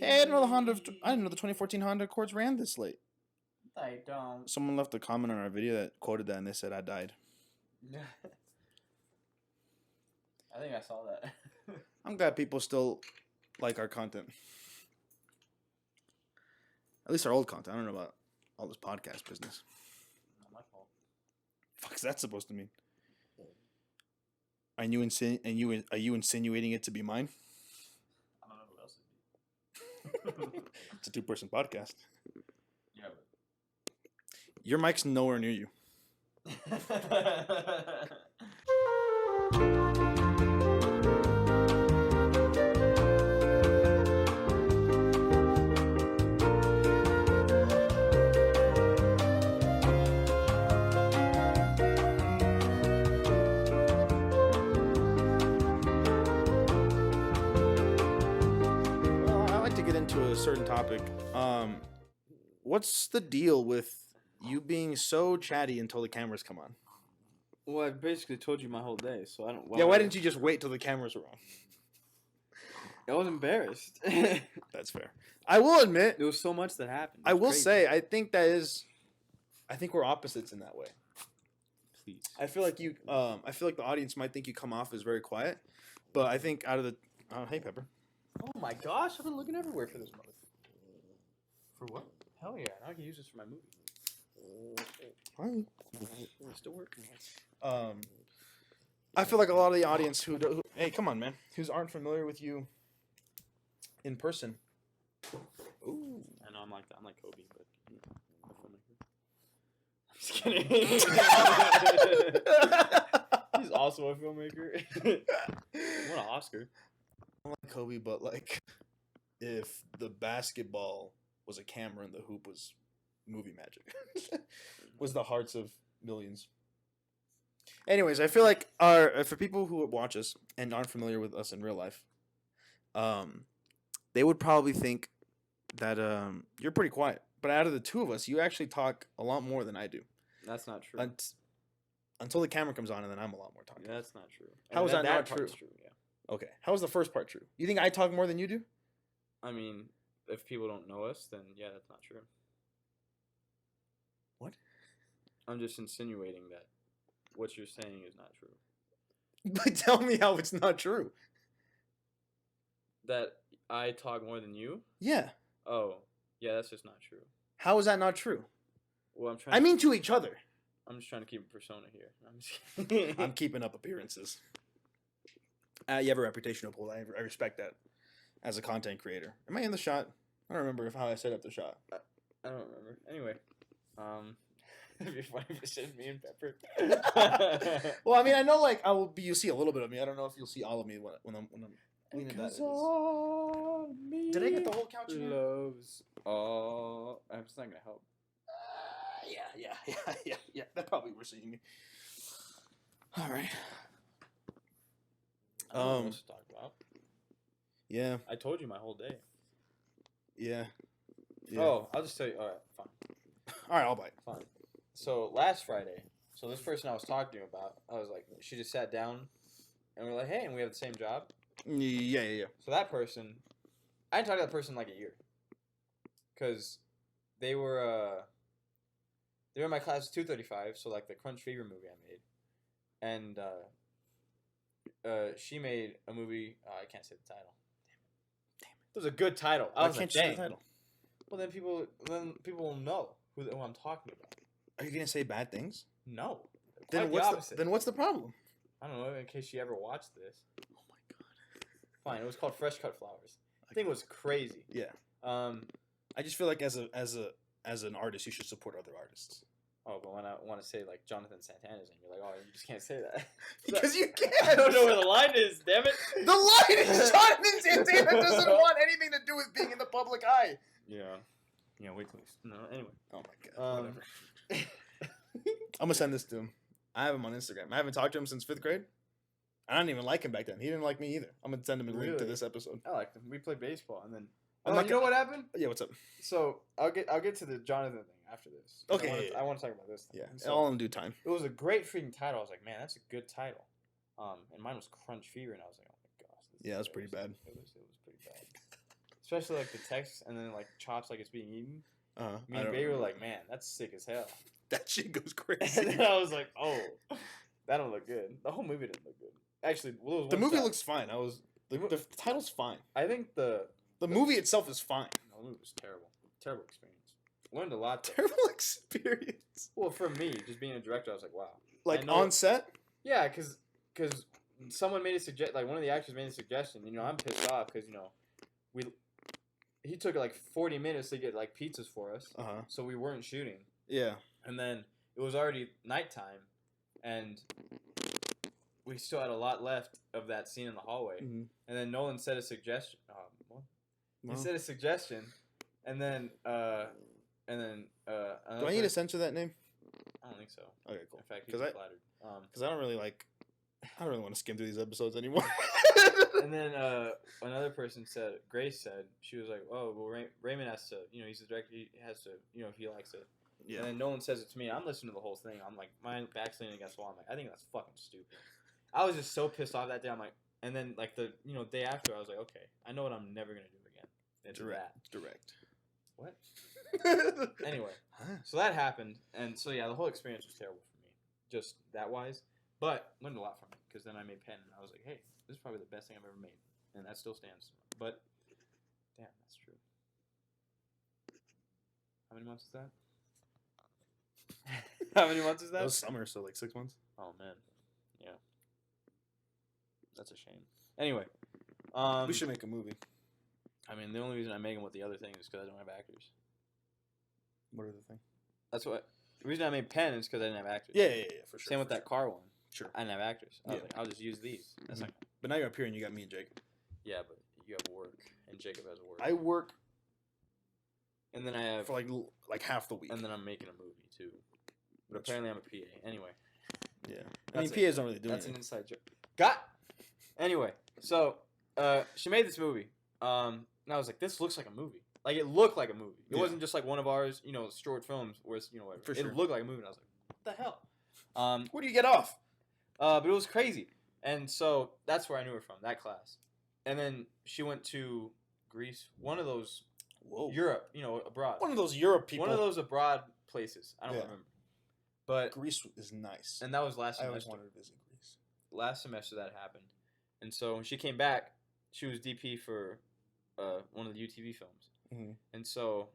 Hey, I didn't know I didn't know the 2014 Honda Accords ran this late. I don't. Someone left a comment on our video that quoted that, and they said I died. I think I saw that. I'm glad people still like our content. At least our old content. I don't know about all this podcast business. Not my fault. Fuck's that supposed to mean? Are you insinuating it to be mine? I don't know who else it'd be. It's a 2-person podcast. Yeah, but. Your mic's nowhere near you. A certain topic. What's the deal with you being so chatty until the cameras come on? Well, I basically told you my whole day, so I don't. Why didn't you just wait till the cameras were on? I was embarrassed. That's fair. I will admit there was so much that happened. I will say I think we're opposites in that way. Please. I feel like the audience might think you come off as very quiet, but I think out of the hey Pepper. Oh my gosh, I've been looking everywhere for this mother. For what? Hell yeah, now I can use this for my movie. Fine. It's still working. I feel like a lot of the audience who hey, come on, man, who's aren't familiar with you in person. Ooh. I know I'm like Kobe, but I'm a filmmaker. I'm just kidding. He's also a filmmaker. What an Oscar. I'm like Kobe, but like if the basketball was a camera and the hoop was movie magic, was the hearts of millions. Anyways, I feel like for people who watch us and aren't familiar with us in real life, they would probably think that you're pretty quiet. But out of the two of us, you actually talk a lot more than I do. That's not true. Until the camera comes on, and then I'm a lot more talking. Yeah, that's not true. How is that not true? True? Yeah. Okay. How is the first part true? You think I talk more than you do? I mean, if people don't know us, then yeah, that's not true. What? I'm just insinuating that what you're saying is not true. But tell me how it's not true. That I talk more than you? Yeah. Oh, yeah, that's just not true. How is that not true? Well, I mean to each other. I'm just trying to keep a persona here. I'm keeping up appearances. You have a reputation to uphold. I respect that as a content creator. Am I in the shot? I don't remember how I set up the shot. I don't remember. Anyway, it'd be funny if it's just me and Pepper. Well, I mean, I know like you'll see a little bit of me. I don't know if you'll see all of me when I'm cleaning that. Did I get the whole couch in here? Loves. Oh, it's not gonna help. Yeah. That probably we're seeing me. All right. I don't know what to talk about. Yeah. I told you my whole day. Yeah. Oh, I'll just tell you. All right, fine. All right, I'll bite. Fine. So last Friday, this person I was talking to you about, I was like, she just sat down, and we were like, hey, and we have the same job. Yeah. So that person, I didn't talk to that person in like a year, because they were in my class 235, so like the Crunch Fever movie I made, and she made a movie. I can't say the title. Damn it! It was a good title. I can't say the title. Well, then people will know who I'm talking about. Are you gonna say bad things? No. Then what's the problem? I don't know. In case she ever watched this. Oh my god. Fine. It was called Fresh Cut Flowers. I think it was crazy. Yeah. I just feel like as an artist, you should support other artists. Oh, but when I want to say like Jonathan Santana's name, you're like, oh, you just can't say that. Because you can't. I don't know where the line is. Damn it. The line is Jonathan Santana doesn't want anything to do with being in the public eye. Yeah. Yeah. Wait till no. Anyway. Oh my god. Whatever. I'm gonna send this to him. I have him on Instagram. I haven't talked to him since 5th grade. I didn't even like him back then. He didn't like me either. I'm gonna send him a link to this episode. I liked him. We played baseball, and then you know what happened? Yeah, what's up? So I'll get to the Jonathan thing after this. Okay. I want to talk about this thing. Yeah, so, all in due time. It was a great freaking title. I was like, man, that's a good title. And mine was Crunch Fever, and I was like, oh my gosh. Yeah, it was pretty bad. It was pretty bad. especially like the text and then like chops like it's being eaten. Me I and don't Baby were remember. like, man, that's sick as hell. That shit goes And crazy. then I was like, oh, that don't look good. The whole movie didn't look good. Actually, well, there was The one movie shot. looks fine. The title's fine. I think the movie itself is fine. no, the movie was terrible. Terrible experience. Learned a lot. Though. Terrible experience. Well, for me, just being a director, I was like, wow. Like I know- on set. Yeah, because someone made a like one of the actors made a suggestion. You know, I'm pissed off because he took like 40 minutes to get like pizzas for us, so we weren't shooting. Yeah. And then it was already nighttime, and we still had a lot left of that scene in the hallway. Mm-hmm. And then Nolan said a suggestion. He Wow. said a suggestion, and then Do I need to censor that name? I don't think so. Okay, cool. In fact, he's 'Cause I- flattered. Because I don't really want to skim through these episodes anymore. And then another person said, Grace said, she was like, oh, well, Raymond has to, he's the director, he has to, if he likes it. Yeah. And then Nolan says it to me. I'm listening to the whole thing. I'm like, my back's leaning against the wall. I'm like, I think that's fucking stupid. I was just so pissed off that day. I'm like, and then like the day after, I was like, okay, I know what I'm never gonna do again. It's Direct. What? Anyway, so that happened, and so yeah, the whole experience was terrible for me, just that wise. But learned a lot from it because then I made Pen, and I was like, hey, this is probably the best thing I've ever made, and that still stands. But damn, that's true. How many months is that? How many months is that? That was summer, so like 6 months. Oh man, yeah, that's a shame. Anyway, We should make a movie. I mean, the only reason I'm making with the other thing is because I don't have actors. What are the thing? That's what. The reason I made Pen is because I didn't have actors. Yeah, for sure. Same with that car one. Sure. I didn't have actors. I was Yeah. like, I'll just use these. That's not. But now you're up here and you got me and Jacob. Yeah, but you have work, and Jacob has work. I work and then I have. for like half the week. And then I'm making a movie too. But Which- apparently I'm a PA. Anyway. Yeah. I mean, That's PAs don't really do That's an anything. inside joke. Anyway, so she made this movie. And I was like, this looks like a movie. Like it looked like a movie. It Yeah. wasn't just like one of ours, short films where it's whatever. For sure. It looked like a movie. And I was like, what the hell? Where do you get off? But it was crazy. And so that's where I knew her from, that class. And then she went to Greece, one of those Whoa. Europe, abroad. One of those Europe people. One of those abroad places. I don't Yeah. remember. But Greece is nice. and that was last I always semester. wanted to visit Greece. Last semester that happened. And so when she came back, she was DP for one of the UTV films. Mm-hmm. And so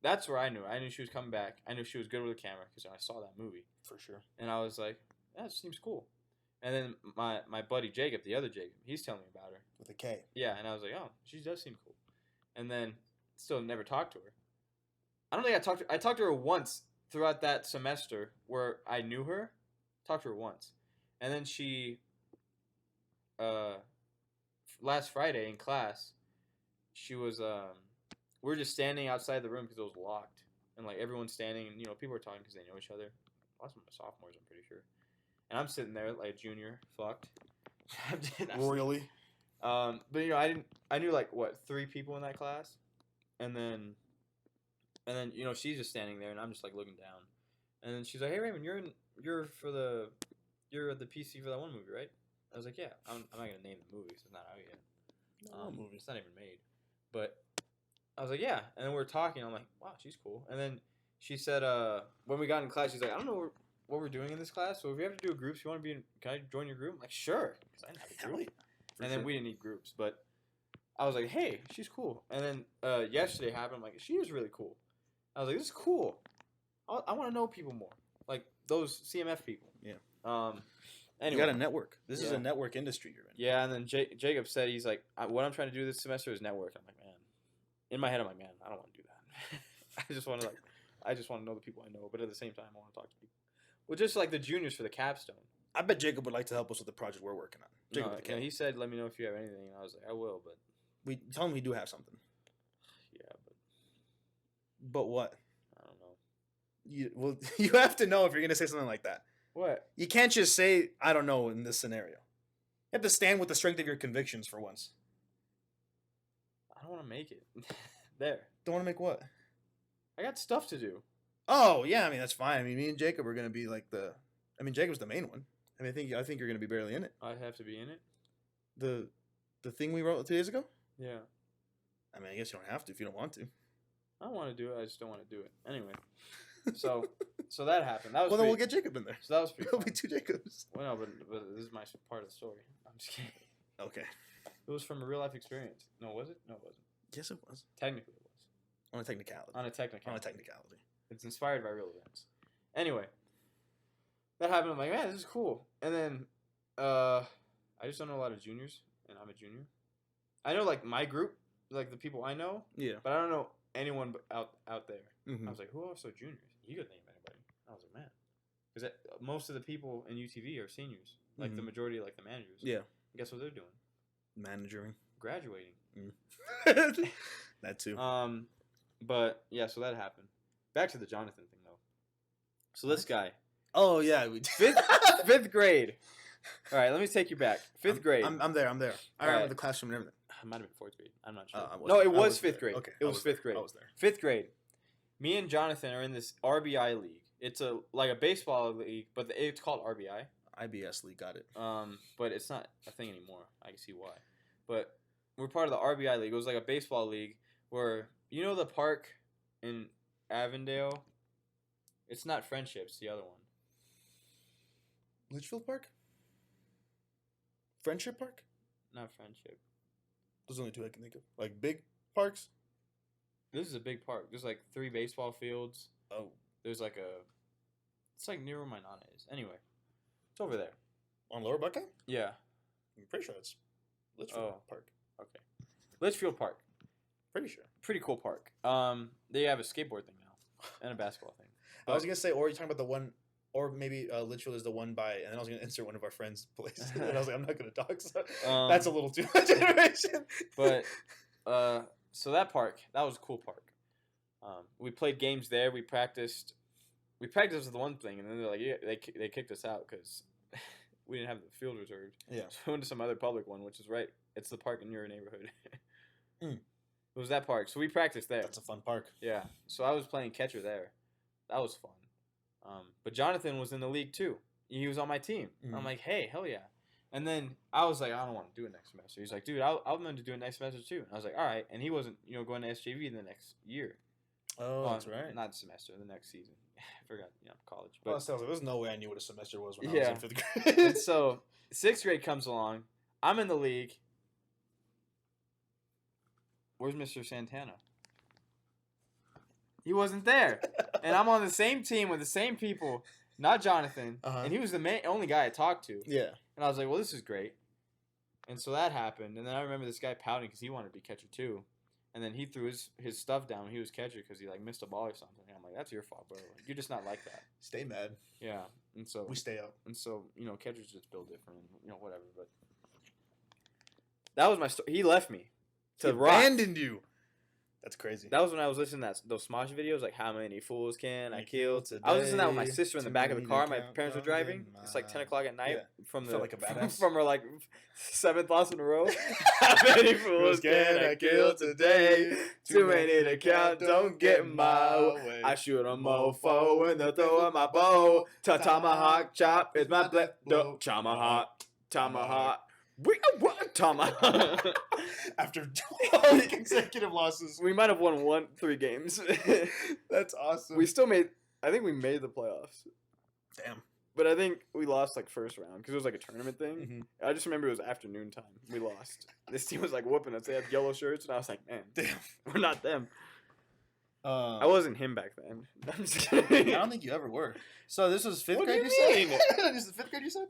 that's where I knew. I knew she was coming back. I knew she was good with the camera because I saw that movie. For sure. And I was like, that seems cool. And then my buddy Jacob, the other Jacob, he's telling me about her. With a K. Yeah, and I was like, oh, she does seem cool. And then still never talked to her. I don't think I talked to her once throughout that semester where I knew her. Talked to her once. And then she last Friday in class, she was we were just standing outside the room because it was locked. And like everyone's standing and people are talking because they know each other. Lots of them are sophomores, I'm pretty sure. And I'm sitting there like a junior, fucked. Royally. But I knew like what 3 people in that class, and then she's just standing there, and I'm just like looking down, and then she's like, "Hey Raymond, you're the PC for that one movie, right?" I was like, "Yeah." I'm not gonna name the movie, 'cause it's not out yet. It's not even made, but I was like, "Yeah," and then we were talking. I'm like, "Wow, she's cool." And then she said, when we got in class, she's like, "I don't know what we're doing in this class, so if we have to do a group, you want to be in? Can I join your group?" I'm like, "Sure," because I didn't have a group. And then we didn't need groups, but I was like, hey, she's cool. And then yesterday happened. I'm like, she is really cool. I was like, this is cool. I want to know people more, like those CMF people. Yeah. Anyway, You got a network. This is a network industry you're in. Yeah, and then Jacob said he's like, what I'm trying to do this semester is network. I'm like, man. In my head, I'm like, man, I don't want to do that. I just want to know the people I know, but at the same time, I want to talk to people. Well, just like the juniors for the capstone. I bet Jacob would like to help us with the project we're working on. Jacob with the K. He said, let me know if you have anything. And I was like, I will, but. We tell him we do have something. Yeah, but. But what? I don't know. You have to know if you're gonna say something like that. What? You can't just say I don't know in this scenario. You have to stand with the strength of your convictions for once. I don't want to make it. There. Don't want to make what? I got stuff to do. Oh yeah, I mean that's fine. I mean me and Jacob are gonna be like the. I mean Jacob's the main one. I mean I think you're gonna be barely in it. I have to be in it. The thing we wrote 2 days ago. Yeah. I mean, I guess you don't have to if you don't want to. I don't want to do it. I just don't want to do it. Anyway, so that happened. That was Well, then we'll pretty- get Jacob in there. So that was pretty. It'll Fun. be 2 Jacobs. Well, no, but this is my part of the story. I'm just kidding. Okay. It was from a real life experience. No, was it? No, it wasn't. Yes, it was. Technically, it was. On a technicality. On a technicality. On a technicality. It's inspired by real events. Anyway, that happened. I'm like, man, this is cool. And then, I just don't know a lot of juniors, and I'm a junior. I know like my group, like the people I know, Yeah. but I don't know anyone out there. Mm-hmm. I was like, who else are juniors? You could name anybody. I was like, man, because most of the people in UTV are seniors, like the majority, like the managers. Yeah. And guess what they're doing? Managering. Graduating. That too. But yeah, so that happened. Back to the Jonathan thing though. So this guy, Oh yeah, we fifth grade. All right, let me take you back. Fifth grade. I'm there. I remember Alright. the classroom and everything. It might have been fourth grade. I'm not sure. I wasn't- No, it I was wasn't fifth there. grade. Okay, It I was was fifth there. grade. I was there. Fifth grade. Me and Jonathan are in this RBI league. It's like a baseball league, but it's called RBI. IBS league, got it. But it's not a thing anymore. I can see why. But we're part of the RBI league. It was like a baseball league where the park in Avondale. It's not Friendship. It's the other one. Litchfield Park? Friendship Park? Not Friendship. Those are only 2 I can think of. Like big parks? This is a big park. There's like 3 baseball fields. Oh. There's like it's like near where my nana is. Anyway, it's over there. On Lower Buckeye? Yeah. I'm pretty sure that's Litchfield Park. Okay. Litchfield Park. Pretty sure. Pretty cool park. They have a skateboard thing now and a basketball thing. I was gonna say, or you're talking about the one, or maybe Litchfield is the one by, and then I was gonna insert one of our friends' place, and I was like, I'm not gonna talk. So that's a little too much information. But so that park, that was a cool park. We played games there. We practiced. We practiced with the one thing, and then they're like, yeah, they kicked us out because we didn't have the field reserved. Yeah. So we went to some other public one, which is right. It's the park in your neighborhood. Mm. It was that park. So we practiced there. That's a fun park. Yeah. So I was playing catcher there. That was fun. But Jonathan was in the league too. He was on my team. Mm. I'm like, hey, hell yeah. And then I was like, I don't want to do it next semester. He's like, dude, I'm going to do it next semester too. And I was like, all right. And he wasn't, going to SJV the next year. Oh, that's right. Not semester, the next season. I forgot, college. But Well, still, there's no way I knew what a semester was when I was Yeah. in 5th grade. and so 6th grade comes along. I'm in the league. Where's Mr. Santana? He wasn't there. And I'm on the same team with the same people, not Jonathan. Uh-huh. And he was the only guy I talked to. Yeah. And I was like, well, this is great. And so that happened. And then I remember this guy pouting because he wanted to be catcher too. And then he threw his stuff down when he was catcher because he missed a ball or something. And I'm like, that's your fault, bro. Like, you're just not like that. Stay mad. Yeah. And so We stay up. catchers just build different and whatever. But that was my story. He left me to He rock. abandoned you. That's crazy. That was when I was listening to those Smosh videos, like how many fools can I You kill? kill I was listening to that with my today, sister in the too back of the many car. to My count, parents were don't driving. get It's like 10 mine. o'clock at night Yeah. from Felt like a badass. from our 7th loss in a row. How many fools can I kill today? Too many to count. Don't get in my way. I shoot a mofo when they're throwing my bow. Tomahawk chop is my black tomahawk. Tomahawk. Tomahawk. After 12 consecutive losses. We might have won 3 games. That's awesome. I think we made the playoffs. Damn. But I think we lost first round because it was a tournament thing. Mm-hmm. I just remember it was afternoon time. We lost. This team was whooping us. They had yellow shirts, and I was like, man, Damn. we're not them. I I wasn't him back then. I'm just I kidding. don't think you ever were. So this was 5th What do grade, you said? mean? This is 5th grade, you said?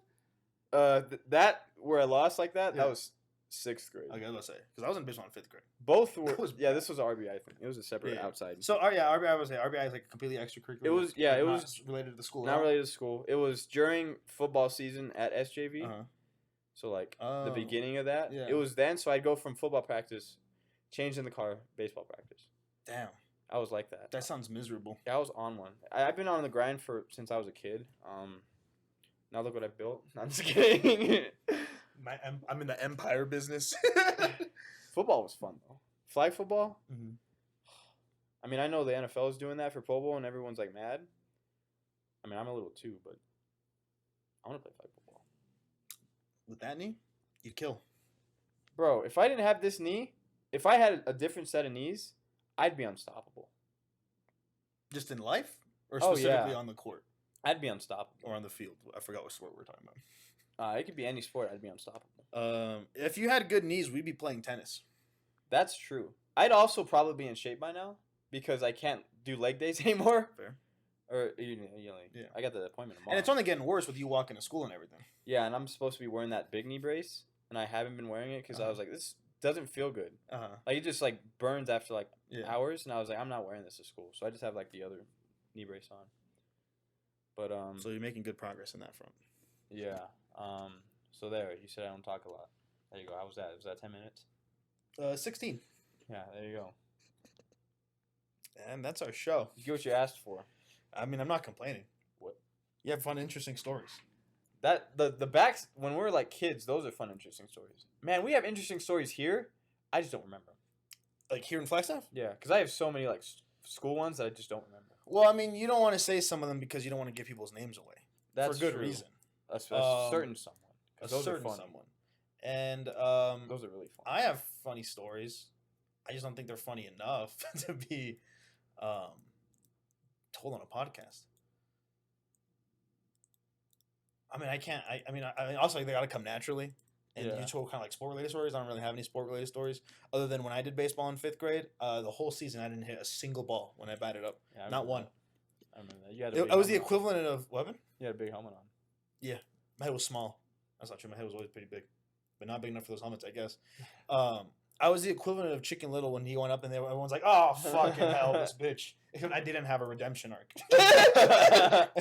That where I lost like that, Yeah. that was 6th grade. Okay, let's say. Because I was in Bismarck in 5th grade. Both were. That was Yeah, bad. this was an RBI thing. It was a separate Yeah. outside. So, RBI was RBI is completely extracurricular. It was- yeah, it not was related to the school. at Not all? related to school. It was during football season at SJV. Uh-huh. So the Oh. beginning of that. Yeah. It was then. So I'd go from football practice, change in the car, baseball practice. Damn. I was like that. That sounds miserable. Yeah, I was on one. I've been on the grind since I was a kid. Now look what I built. I'm just kidding. I'm in the empire business. Football was fun though. Flag football. Mhm. I mean, I know the NFL is doing that for Pro Bowl, and everyone's mad. I mean, I'm a little too, but I want to play flag football. With that knee, you'd kill. Bro, if I didn't have this knee, if I had a different set of knees, I'd be unstoppable. Just in life, or Oh, specifically yeah. on the court I'd be unstoppable. or on the field? I forgot what sport we're talking about. It could be any sport. I'd be unstoppable. If you had good knees, we'd be playing tennis. That's true. I'd also probably be in shape by now because I can't do leg days anymore. Fair. Or Yeah. I got the appointment tomorrow. And it's only getting worse with you walking to school and everything. Yeah, and I'm supposed to be wearing that big knee brace, and I haven't been wearing it because I was like, this doesn't feel good. Like it just like burns after like hours, and I was like, I'm not wearing this to school, so I just have like the other knee brace on. But So you're making good progress in that front. yeah. So there, you said I don't talk a lot. There you go. How was that? Was that 10 minutes? 16. Yeah, there you go. And that's our show. You get what you asked for. I mean, I'm not complaining. What? You have fun, interesting stories. That the backs when we're like kids, those are fun, interesting stories. Man, we have interesting stories here. I just don't remember. Like here in Flagstaff? Yeah, because I have so many like school ones that I just don't remember. Well, I mean, you don't want to say some of them because you don't want to give people's names away. That's for good true. reason. A certain someone. A 'Cause those are certain funny. someone. And Those are really fun. I have funny stories. I just don't think they're funny enough to be told on a podcast. I mean, I can't. I mean, also they got to come naturally. And Yeah. you told kind of like sport related stories. I don't really have any sport related stories other than when I did baseball in 5th grade. The whole season I didn't hit a single ball when I batted up. Yeah, I Not remember one. that. I remember that. You had a big I was the helmet on. equivalent of weapon. You had a big helmet on. My head was small. That's not true. My head was always pretty big, but not big enough for those helmets, I guess. I was the equivalent of Chicken Little when he went up and everyone's like, "Oh, fucking hell, this bitch!" Except I didn't have a redemption arc.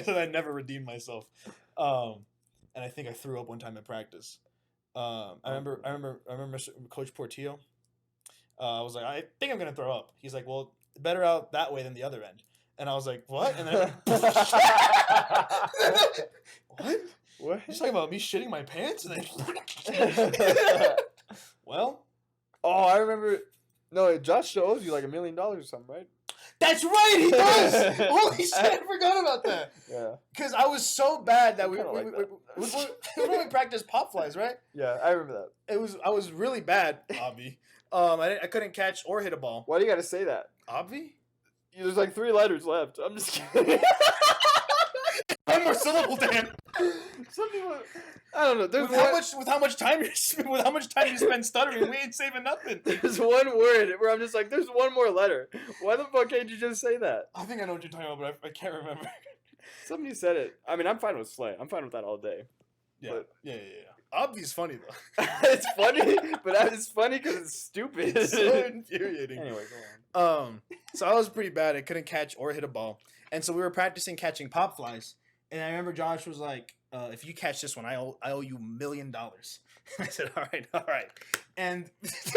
So I never redeemed myself. And I think I threw up one time in practice. I remember Mr. Coach Portillo. I was like, I think I'm gonna throw up. He's like, well, better out that way than the other end. And I was like, what? And then what? What? You're talking about me shitting my pants? And then well, Oh, I remember. No, Josh owes you like $1 million or something, right? that's right, he does. Holy shit, I forgot about that. Yeah. Because I was so bad that we kinda like when we practiced pop flies, right? Yeah, I remember that. I was really bad, Obvi. I couldn't catch or hit a ball. Why do you got to say that? Obvi? There's like 3 letters left. I'm just kidding. One more syllable, Dan. Some people, I don't know. There's With how much time you spend stuttering, we ain't saving nothing. There's one word where I'm just like, there's one more letter. Why the fuck can't you just say that? I think I know what you're talking about, but I can't remember. Somebody said it. I mean, I'm fine with Slay. I'm fine with that all day. Yeah, But- yeah. Obvi's funny though. It's funny, but it's funny because it's stupid. It's so infuriating. Anyway, go on. So I was pretty bad. I couldn't catch or hit a ball, and so we were practicing catching pop flies. And I remember Josh was like, "If you catch this one, I owe you $1 million." I said, "All right." And wasn't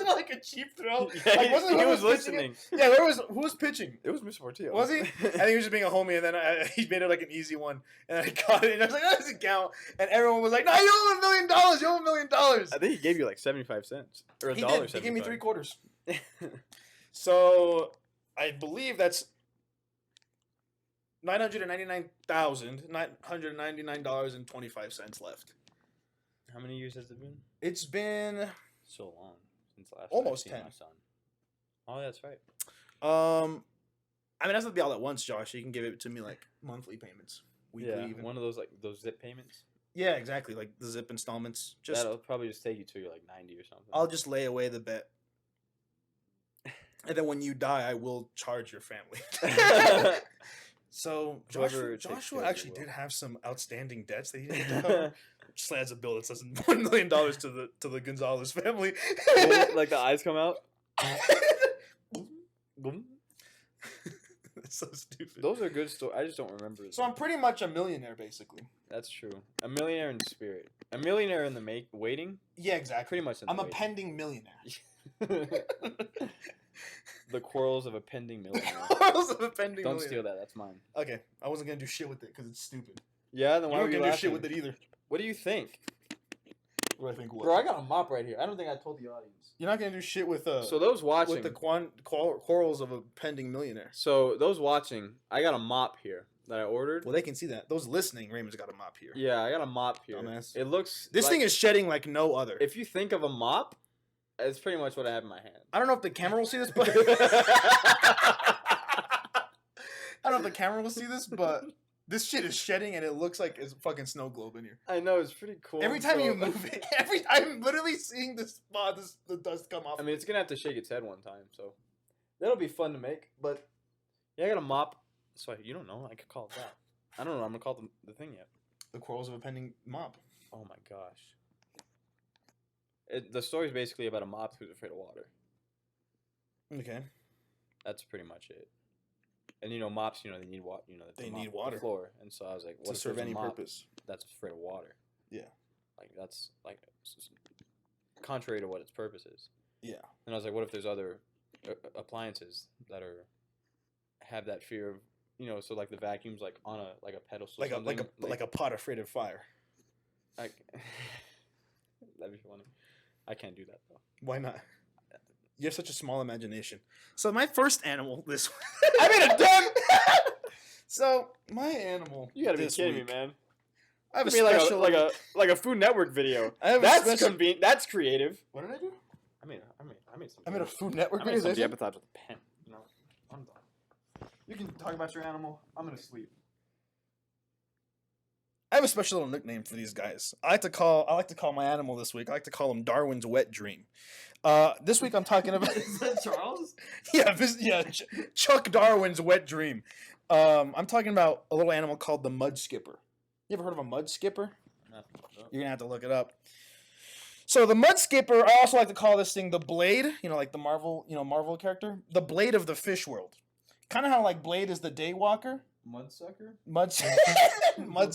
it like a cheap throw? Yeah, Like, wasn't he who was pitching listening. it? Yeah, who was pitching? It was Mr. Portillo. Was he? I think he was just being a homie, and then he made it like an easy one, and I got it, and I was like, "That doesn't count." And everyone was like, "No, you owe $1 million. You owe $1 million." I think he gave you like 75 cents or a He dollar. did. He gave me 75. 3/4. So I believe that's $999,999.25 left. How many years has it been? It's been So long since last. Almost I've seen 10. My son. Oh, that's right. I mean, that's not be all at once, Josh. You can give it to me like monthly payments, weekly Yeah, even. one of those like those zip payments. Yeah, exactly. Like the zip installments. Just That'll probably just take you till you're like 90 or something. I'll just lay away the bet. And then when you die, I will charge your family. So Whoever takes care Joshua of actually it did will. have some outstanding debts that he didn't cover. Just adds a bill that says $1 million to the Gonzalez family. Like the eyes come out. Boom. That's so stupid. Those are good stories. I just don't remember. So I'm pretty much a millionaire, basically. That's true. A millionaire in spirit. A millionaire in the waiting. Yeah, exactly. Pretty much. In I'm the a pending millionaire. The quarrels of a pending millionaire. Quarrels of a pending Don't millionaire. steal that. That's mine. Okay, I wasn't gonna do shit with it because it's stupid. Yeah. Then You why weren't were you gonna do laughing? shit with it either. What do you think? What do I think? What? Bro, I got a mop right here. I don't think I told the audience. You're not gonna do shit with So those watching. with the quarrels of a pending millionaire. So those watching, I got a mop here that I ordered. Well, they can see that. Those listening, Raymond's got a mop here. Yeah, I got a mop here. Dumbass. It looks. This like, thing is shedding like no other. If you think of a mop, It's pretty much what I have in my hand. I don't know if the camera will see this, but I don't know if the camera will see this, but this shit is shedding and it looks like it's fucking snow globe in here. I know, it's pretty cool. Every time you move it, I'm literally seeing the dust come off. I mean, it's gonna have to shake its head one time, so that'll be fun to make. But yeah, I got a mop. So you don't know? I could call it that. I don't know. I'm gonna call it the thing yet. The quarrels of a pending mop. Oh my gosh. The story's basically about a mop who's afraid of water. Okay. That's pretty much it. And mops, they need water. They need water. The floor. And so I was like, what To if serve there's a any mop purpose. that's afraid of water? Yeah. Like that's contrary to what its purpose is. Yeah. And I was like, what if there's other appliances that have that fear of, so like the vacuum's like on a pedestal, like a pot afraid of fire. That'd be funny. I can't do that though. Why not? You have such a small imagination. So my first animal this I made a done. So my animal. You gotta be this kidding week, me, man. I have a You mean special like a Food Network video. That's convenient. That's creative. What did I do? I made some. I made a Food Network I made video. some epithets with a pen. No, I'm done. You can talk about your animal. I'm gonna sleep. I have a special little nickname for these guys. I like to call my animal this week. I like to call him Darwin's wet dream. This week I'm talking about. Is that Charles? Yeah, Chuck Darwin's wet dream. I'm talking about a little animal called the mud skipper. You ever heard of a mud skipper? No. You're gonna have to look it up. So the mud skipper, I also like to call this thing the Blade. Like the Marvel character, the Blade of the fish world. Kind of how like Blade is the Daywalker. Mudsucker? Mud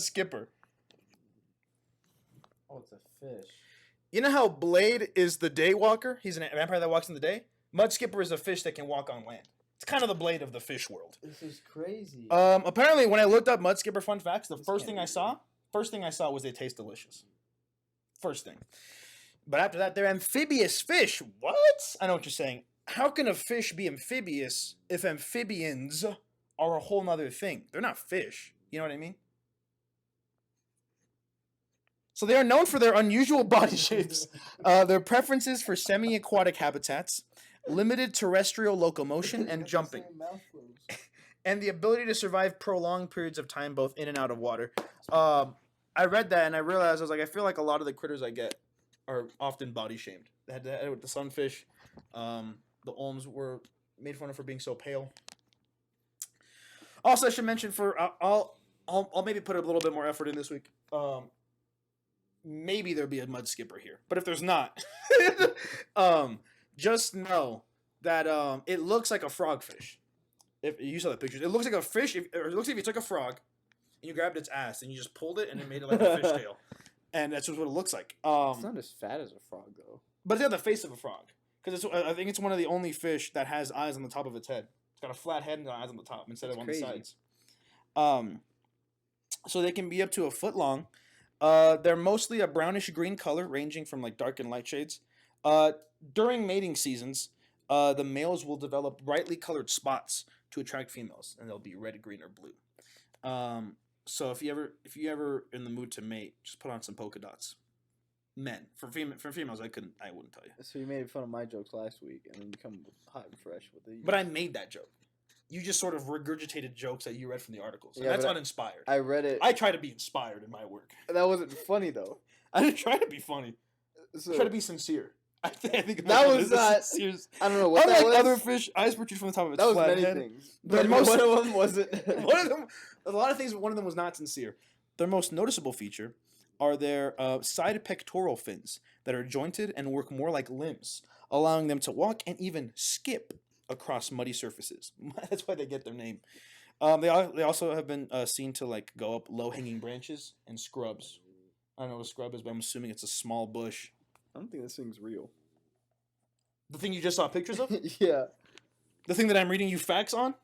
skipper. Oh, it's a fish. You know how Blade is the Daywalker? He's a vampire that walks in the day. Mud skipper is a fish that can walk on land. It's kind of the Blade of the fish world. This is crazy. Apparently, when I looked up mud skipper fun facts, the first thing I saw was they taste delicious. First thing. But after that, they're amphibious fish. What? I know what you're saying. How can a fish be amphibious if amphibians are a whole nother thing? They're not fish. You know what I mean? So they are known for their unusual body shapes, their preferences for semi-aquatic habitats, limited terrestrial locomotion and jumping, and the ability to survive prolonged periods of time both in and out of water. I read that and I realized, I feel like a lot of the critters I get are often body shamed. They had that with the sunfish. The olms were made fun of for being so pale. Also, I should mention I'll maybe put a little bit more effort in this week. Maybe there'll be a mud skipper here, but if there's not, just know that it looks like a frogfish. If you saw the pictures, it looks like a fish. It looks like if you took a frog and you grabbed its ass and you just pulled it and it made it like a fishtail, and that's just what it looks like. It's not as fat as a frog though, but it's got the face of a frog because I think it's one of the only fish that has eyes on the top of its head. It's got a flat head and eyes on the top instead of on the sides. So they can be up to a foot long. They're mostly a brownish green color, ranging from like dark and light shades. During mating seasons, the males will develop brightly colored spots to attract females, and they'll be red, green, or blue. So if you ever in the mood to mate, just put on some polka dots. Men for females, I wouldn't tell you. So you made fun of my jokes last week, and then you come hot and fresh with it. But I made that joke. You just sort of regurgitated jokes that you read from the articles. Yeah, That's uninspired. I read it. I try to be inspired in my work. That wasn't funny though. I didn't try to be funny. So, I try to be sincere. I think that was not. I don't know what that was. Unlike other fish, eyes protrude from the top of its that was flat many head. things. But one of them wasn't. One of them, a lot of things. One of them was not sincere. Their most noticeable feature are their side pectoral fins that are jointed and work more like limbs, allowing them to walk and even skip across muddy surfaces. That's why they get their name. They also have been seen to like go up low-hanging branches and scrubs. I don't know what a scrub is, but I'm assuming it's a small bush. I don't think this thing's real. The thing you just saw pictures of? Yeah. The thing that I'm reading you facts on?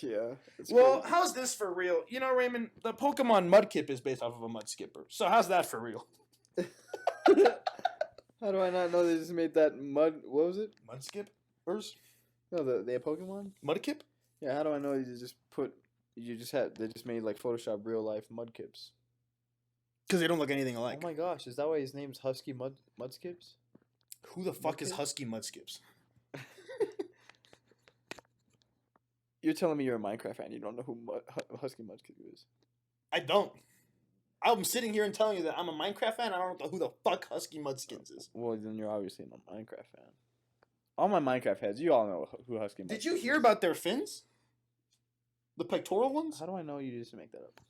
Yeah. Well, how's this for real? You know, Raymond, the Pokemon Mudkip is based off of a mud skipper. So how's that for real? How do I not know they just made that mud? What was it? Mud skippers? No, they have Pokemon. Mudkip? Yeah. How do I know they just made like Photoshop real life Mudkips? Because they don't look anything alike. Oh my gosh, is that why his name's Husky Mudskips? Who the fuck is Okay. Husky Mudskips? You're telling me you're a Minecraft fan. You don't know who Husky Mudkip is. I don't. I'm sitting here and telling you that I'm a Minecraft fan. I don't know who the fuck Husky Mudskins is. Well, then you're obviously not a Minecraft fan. All my Minecraft heads, you all know who Husky Mudkip is. Did you hear about their fins? The pectoral ones? How do I know you just make that up?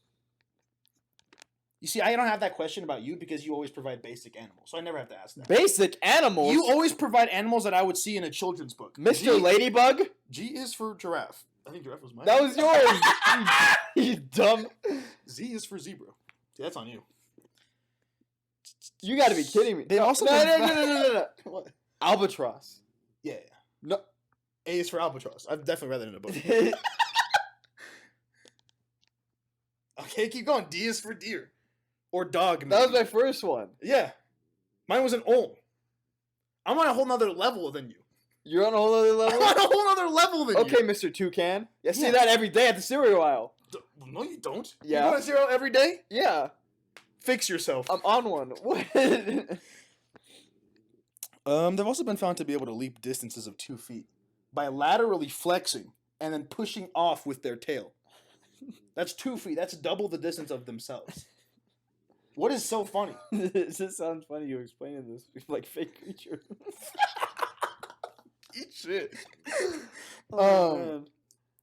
You see, I don't have that question about you because you always provide basic animals, so I never have to ask that. Basic animals? You always provide animals that I would see in a children's book. Mr. Ladybug? G is for giraffe. I think giraffe was mine. That was yours. You dumb. Z is for zebra. See, that's on you. You gotta be kidding me. They also no. What? Albatross. Yeah. No. A is for albatross. I've definitely read that in a book. Okay, keep going. D is for deer. Or dog. That was maybe. my first one. Yeah. Mine was an Olm. I'm on a whole nother level than you. You're on a whole other I'm level? on a whole other level than you. Okay, Mr. Toucan. You see Yeah. that every day at the cereal aisle. No, you don't. Yeah. You go to zero every day? Yeah. Fix yourself. I'm on one. What? They've also been found to be able to leap distances of 2 feet by laterally flexing and then pushing off with their tail. That's 2 feet. That's double the distance of themselves. What is so funny? It just sounds funny you explaining this like fake creature. Eat shit. Oh, man.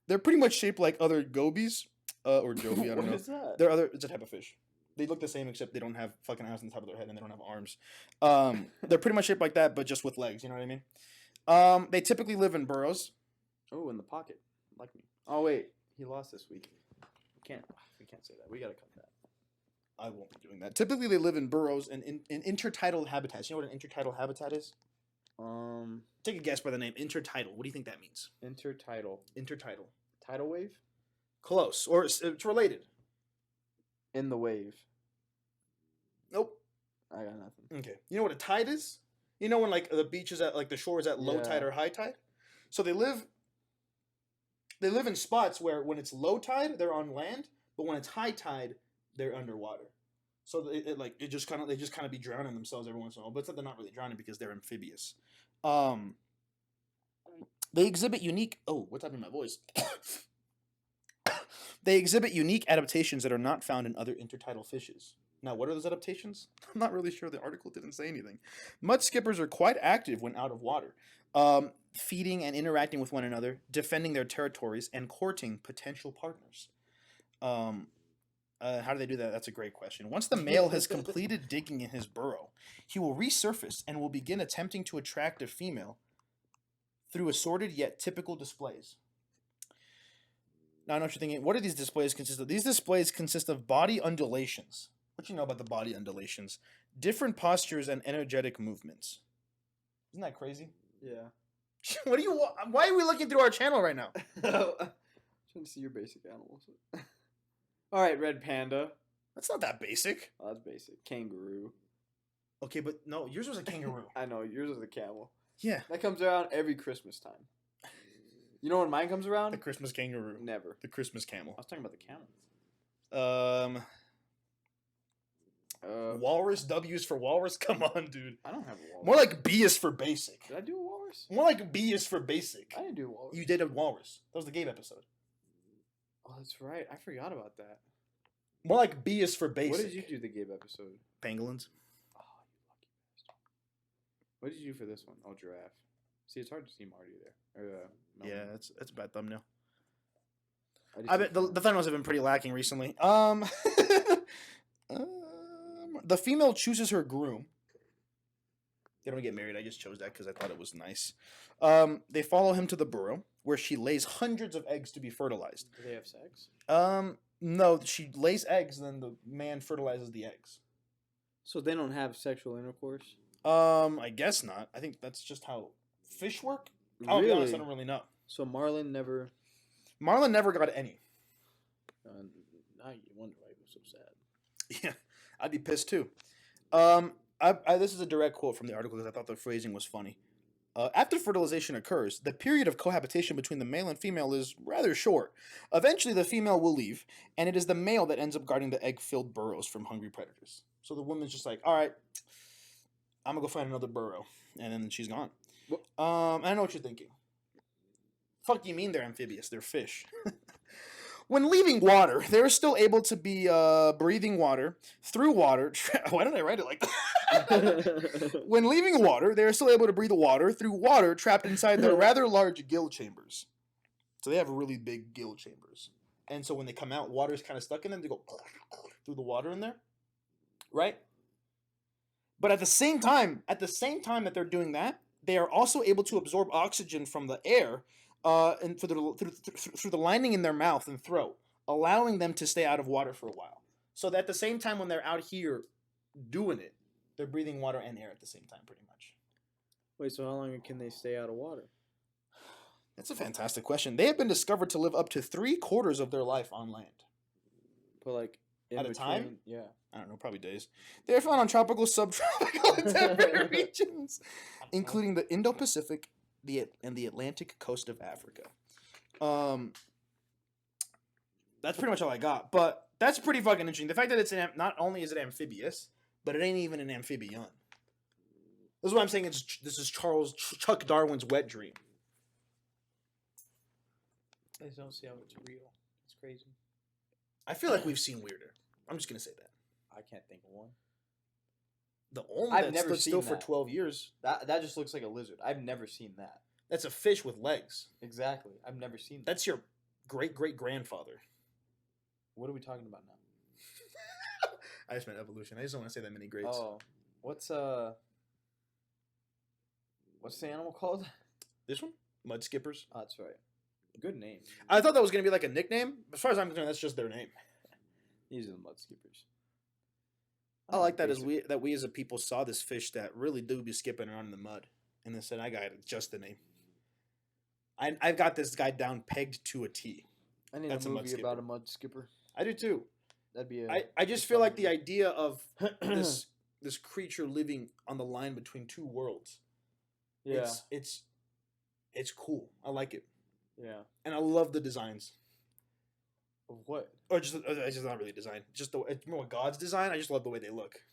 They're pretty much shaped like other gobies, or joby. I don't know. What is that? It's a type of fish. They look the same except they don't have fucking eyes on the top of their head and they don't have arms. They're pretty much shaped like that, but just with legs. You know what I mean? They typically live in burrows. Oh, in the pocket, like me. Oh wait, he lost this week. We can't say that. We gotta cut that. I won't be doing that. Typically, they live in burrows and in intertidal habitats. You know what an intertidal habitat is? Take a guess by the name intertidal. What do you think that means? Intertidal. Intertidal. Tidal wave? Close, or it's related. In the wave. Nope. I got nothing. Okay. You know what a tide is? You know when like the beach is at like the shore is at low Yeah. tide or high tide? So they live in spots where when it's low tide they're on land, but when it's high tide they're underwater. So they just kind of be drowning themselves every once in a while, but it's not, they're not really drowning because they're amphibious. They exhibit unique. Oh, what's happening to my voice? They exhibit unique adaptations that are not found in other intertidal fishes. Now, what are those adaptations? I'm not really sure. The article didn't say anything. Mud skippers are quite active when out of water, feeding and interacting with one another, defending their territories, and courting potential partners. How do they do that? That's a great question. Once the male has completed digging in his burrow, he will resurface and will begin attempting to attract a female through assorted yet typical displays. Now, I know what you're thinking. What do these displays consist of? These displays consist of body undulations. What do you know about the body undulations? Different postures and energetic movements. Isn't that crazy? Yeah. Why are we looking through our channel right now? Trying to see your basic animals. All right, red panda. That's not that basic. Oh, that's basic. Kangaroo. Okay, but no, yours was a kangaroo. I know, yours is a camel. Yeah. That comes around every Christmas time. You know when mine comes around? The Christmas kangaroo. Never. The Christmas camel. I was talking about the camel. Walrus. W is for walrus. Come on, dude. I don't have a walrus. More like B is for basic. Did I do a walrus? More like B is for basic. I didn't do a walrus. You did a walrus. That was the Gabe episode. Oh, that's right. I forgot about that. More like B is for basic. What did you do the Gabe episode? Pangolins. Oh, you lucky bastard. What did you do for this one? Oh, giraffe. See, it's hard to see Marty there. Or, Yeah, that's a bad thumbnail. I I bet the thumbnails have been pretty lacking recently. The female chooses her groom. They don't get married. I just chose that because I thought it was nice. They follow him to the burrow where she lays hundreds of eggs to be fertilized. Do they have sex? No, she lays eggs and then the man fertilizes the eggs. So they don't have sexual intercourse? I guess not. I think that's just how fish work. I'll be honest, I don't really know. So Marlin never... Marlin never got any. Now you wonder why he was so sad. Yeah, I'd be pissed too. This is a direct quote from the article because I thought the phrasing was funny. After fertilization occurs, the period of cohabitation between the male and female is rather short. Eventually, the female will leave, and it is the male that ends up guarding the egg-filled burrows from hungry predators. So the woman's just like, all right, I'm gonna go find another burrow, and then she's gone. What? I know what you're thinking. Fuck you mean they're amphibious? They're fish. When leaving water, they're still able to be breathing water through water. Why don't I write it like that? When leaving water, they are still able to breathe water through water trapped inside their rather large gill chambers. So they have really big gill chambers. And so when they come out, water is kind of stuck in them. They go through the water in there, right? But at the same time that they're doing that, they are also able to absorb oxygen from the air and through the lining in their mouth and throat, allowing them to stay out of water for a while. So that at the same time when they're out here doing it, they're breathing water and air at the same time, pretty much. Wait, so how long can they stay out of water? That's a fantastic question. They have been discovered to live up to 3/4 of their life on land. But like in At a time? Yeah. I don't know, probably days. They are found on tropical, subtropical, and temperate regions, including the Indo-Pacific, and the Atlantic coast of Africa. That's pretty much all I got. But that's pretty fucking interesting. The fact that it's not only is it amphibious, but it ain't even an amphibian. This is what I'm saying. This is Chuck Darwin's wet dream. I just don't see how it's real. It's crazy. I feel like we've seen weirder. I'm just gonna say that. I can't think of one. The only I've that never stood still seen for that. 12 years. That just looks like a lizard. I've never seen that. That's a fish with legs. Exactly. I've never seen that. That's your great-great-grandfather. What are we talking about now? I just meant evolution. I just don't want to say that many greats. Oh, what's the animal called? This one? Mud skippers. Oh, that's right. Good name. I thought that was going to be like a nickname. As far as I'm concerned, that's just their name. These are the mud skippers. I like that we as a people saw this fish that really do be skipping around in the mud. And then said, I got just the name. I've got this guy down pegged to a T. I need That's a a mud movie skipper. about a mud skipper. I do too. That'd be a. I just feel like the idea of this creature living on the line between two worlds. Yeah. It's cool. I like it. Yeah. And I love the designs. Of what? Or it's just not really design. It's more God's design. I just love the way they look.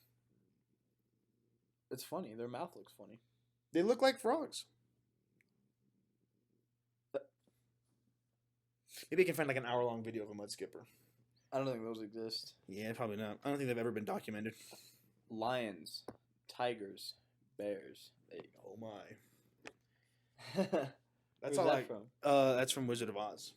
It's funny. Their mouth looks funny. They look like frogs. Maybe you can find like an hour-long video of a mud skipper. I don't think those exist. Yeah, probably not. I don't think they've ever been documented. Lions, tigers, bears. There you Oh my. go. That's Where's all that from? That's from Wizard of Oz.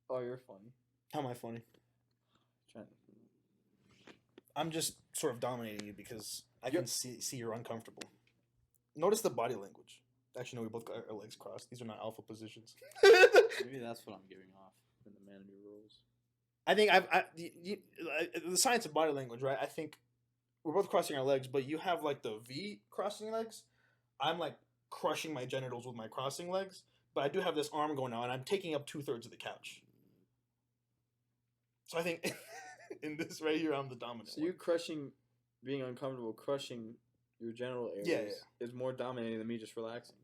Oh, you're funny. How am I funny? Trying I'm just sort of dominating you because I can see you're uncomfortable. Notice the body language. Actually, no, we both got our legs crossed. These are not alpha positions. Maybe that's what I'm giving off in the man who rules. I think the science of body language, right? I think we're both crossing our legs, but you have like the V crossing legs. I'm like crushing my genitals with my crossing legs, but I do have this arm going on, and I'm taking up 2/3 of the couch. So I think in this right here, I'm the dominant. So one. you being uncomfortable, crushing your genital areas is more dominating than me just relaxing.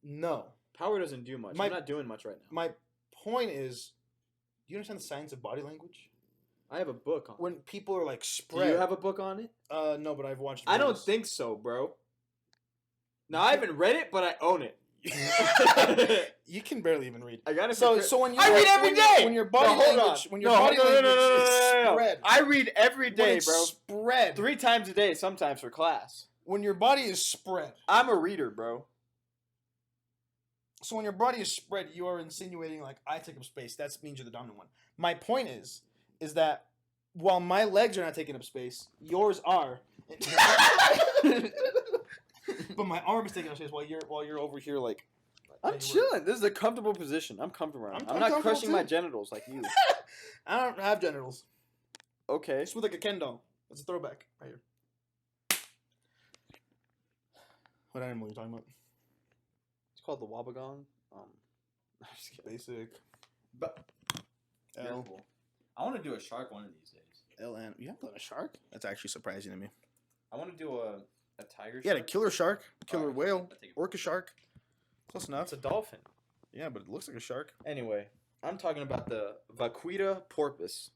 No. Power doesn't do much. I'm not doing much right now. My point is, do you understand the science of body language? I have a book on When people are like it. spread. Do you have a book on it? No, but I've watched. I don't videos. think so, bro. Now, I haven't read it, but I own it. You can barely even read. I gotta. So when you I read every day. when your body No, hold language on. when your No, body no, no, language no, no, is no, no, no. spread. I read every When day, it's bro. Spread. 3 times a day, sometimes for class. When your body is spread. I'm a reader, bro. So when your body is spread, you are insinuating like I take up space. That means you're the dominant one. My point is that while my legs are not taking up space, yours are. But my arm is taking up space while you're over here like. I'm chilling. This is a comfortable position. I'm comfortable right now. I'm not comfortable crushing my too. genitals like you. I don't have genitals. Okay. It's with like a Ken doll. That's a throwback right here. What animal are you talking about? It's called the Wabagong. I'm just kidding. Basic. But L. beautiful. I want to do a shark one of these days. L and you have done a shark? That's actually surprising to me. I want to do a tiger. You got a shark. killer shark, killer Alright, whale, I take it. orca shark. Close enough. It's a dolphin. Yeah, but it looks like a shark. Anyway, I'm talking about the vaquita porpoise.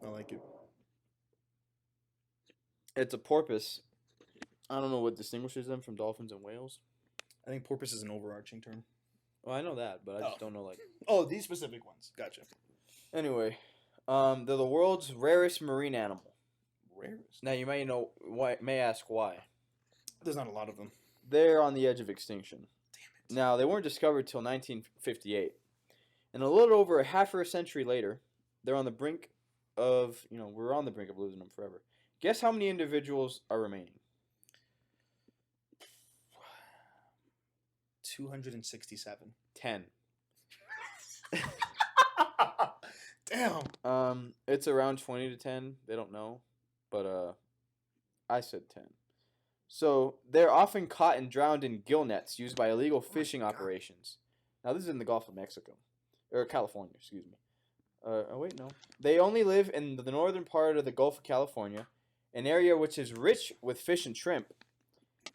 I like it. It's a porpoise. I don't know what distinguishes them from dolphins and whales. I think porpoise is an overarching term. Well, I know that, but I just don't know like. Oh, these specific ones. Gotcha. Anyway, they're the world's rarest marine animal. Rarest. Now you may ask why. There's not a lot of them. They're on the edge of extinction. Damn it. Now they weren't discovered till 1958, and a little over half a century later, they're on the brink of we're on the brink of losing them forever. Guess how many individuals are remaining? 267. 10. Damn. It's around 20 to 10. They don't know, but I said 10. So they're often caught and drowned in gill nets used by illegal fishing operations. Now this is in the Gulf of Mexico, or California, excuse me. Oh wait, no. They only live in the northern part of the Gulf of California, an area which is rich with fish and shrimp,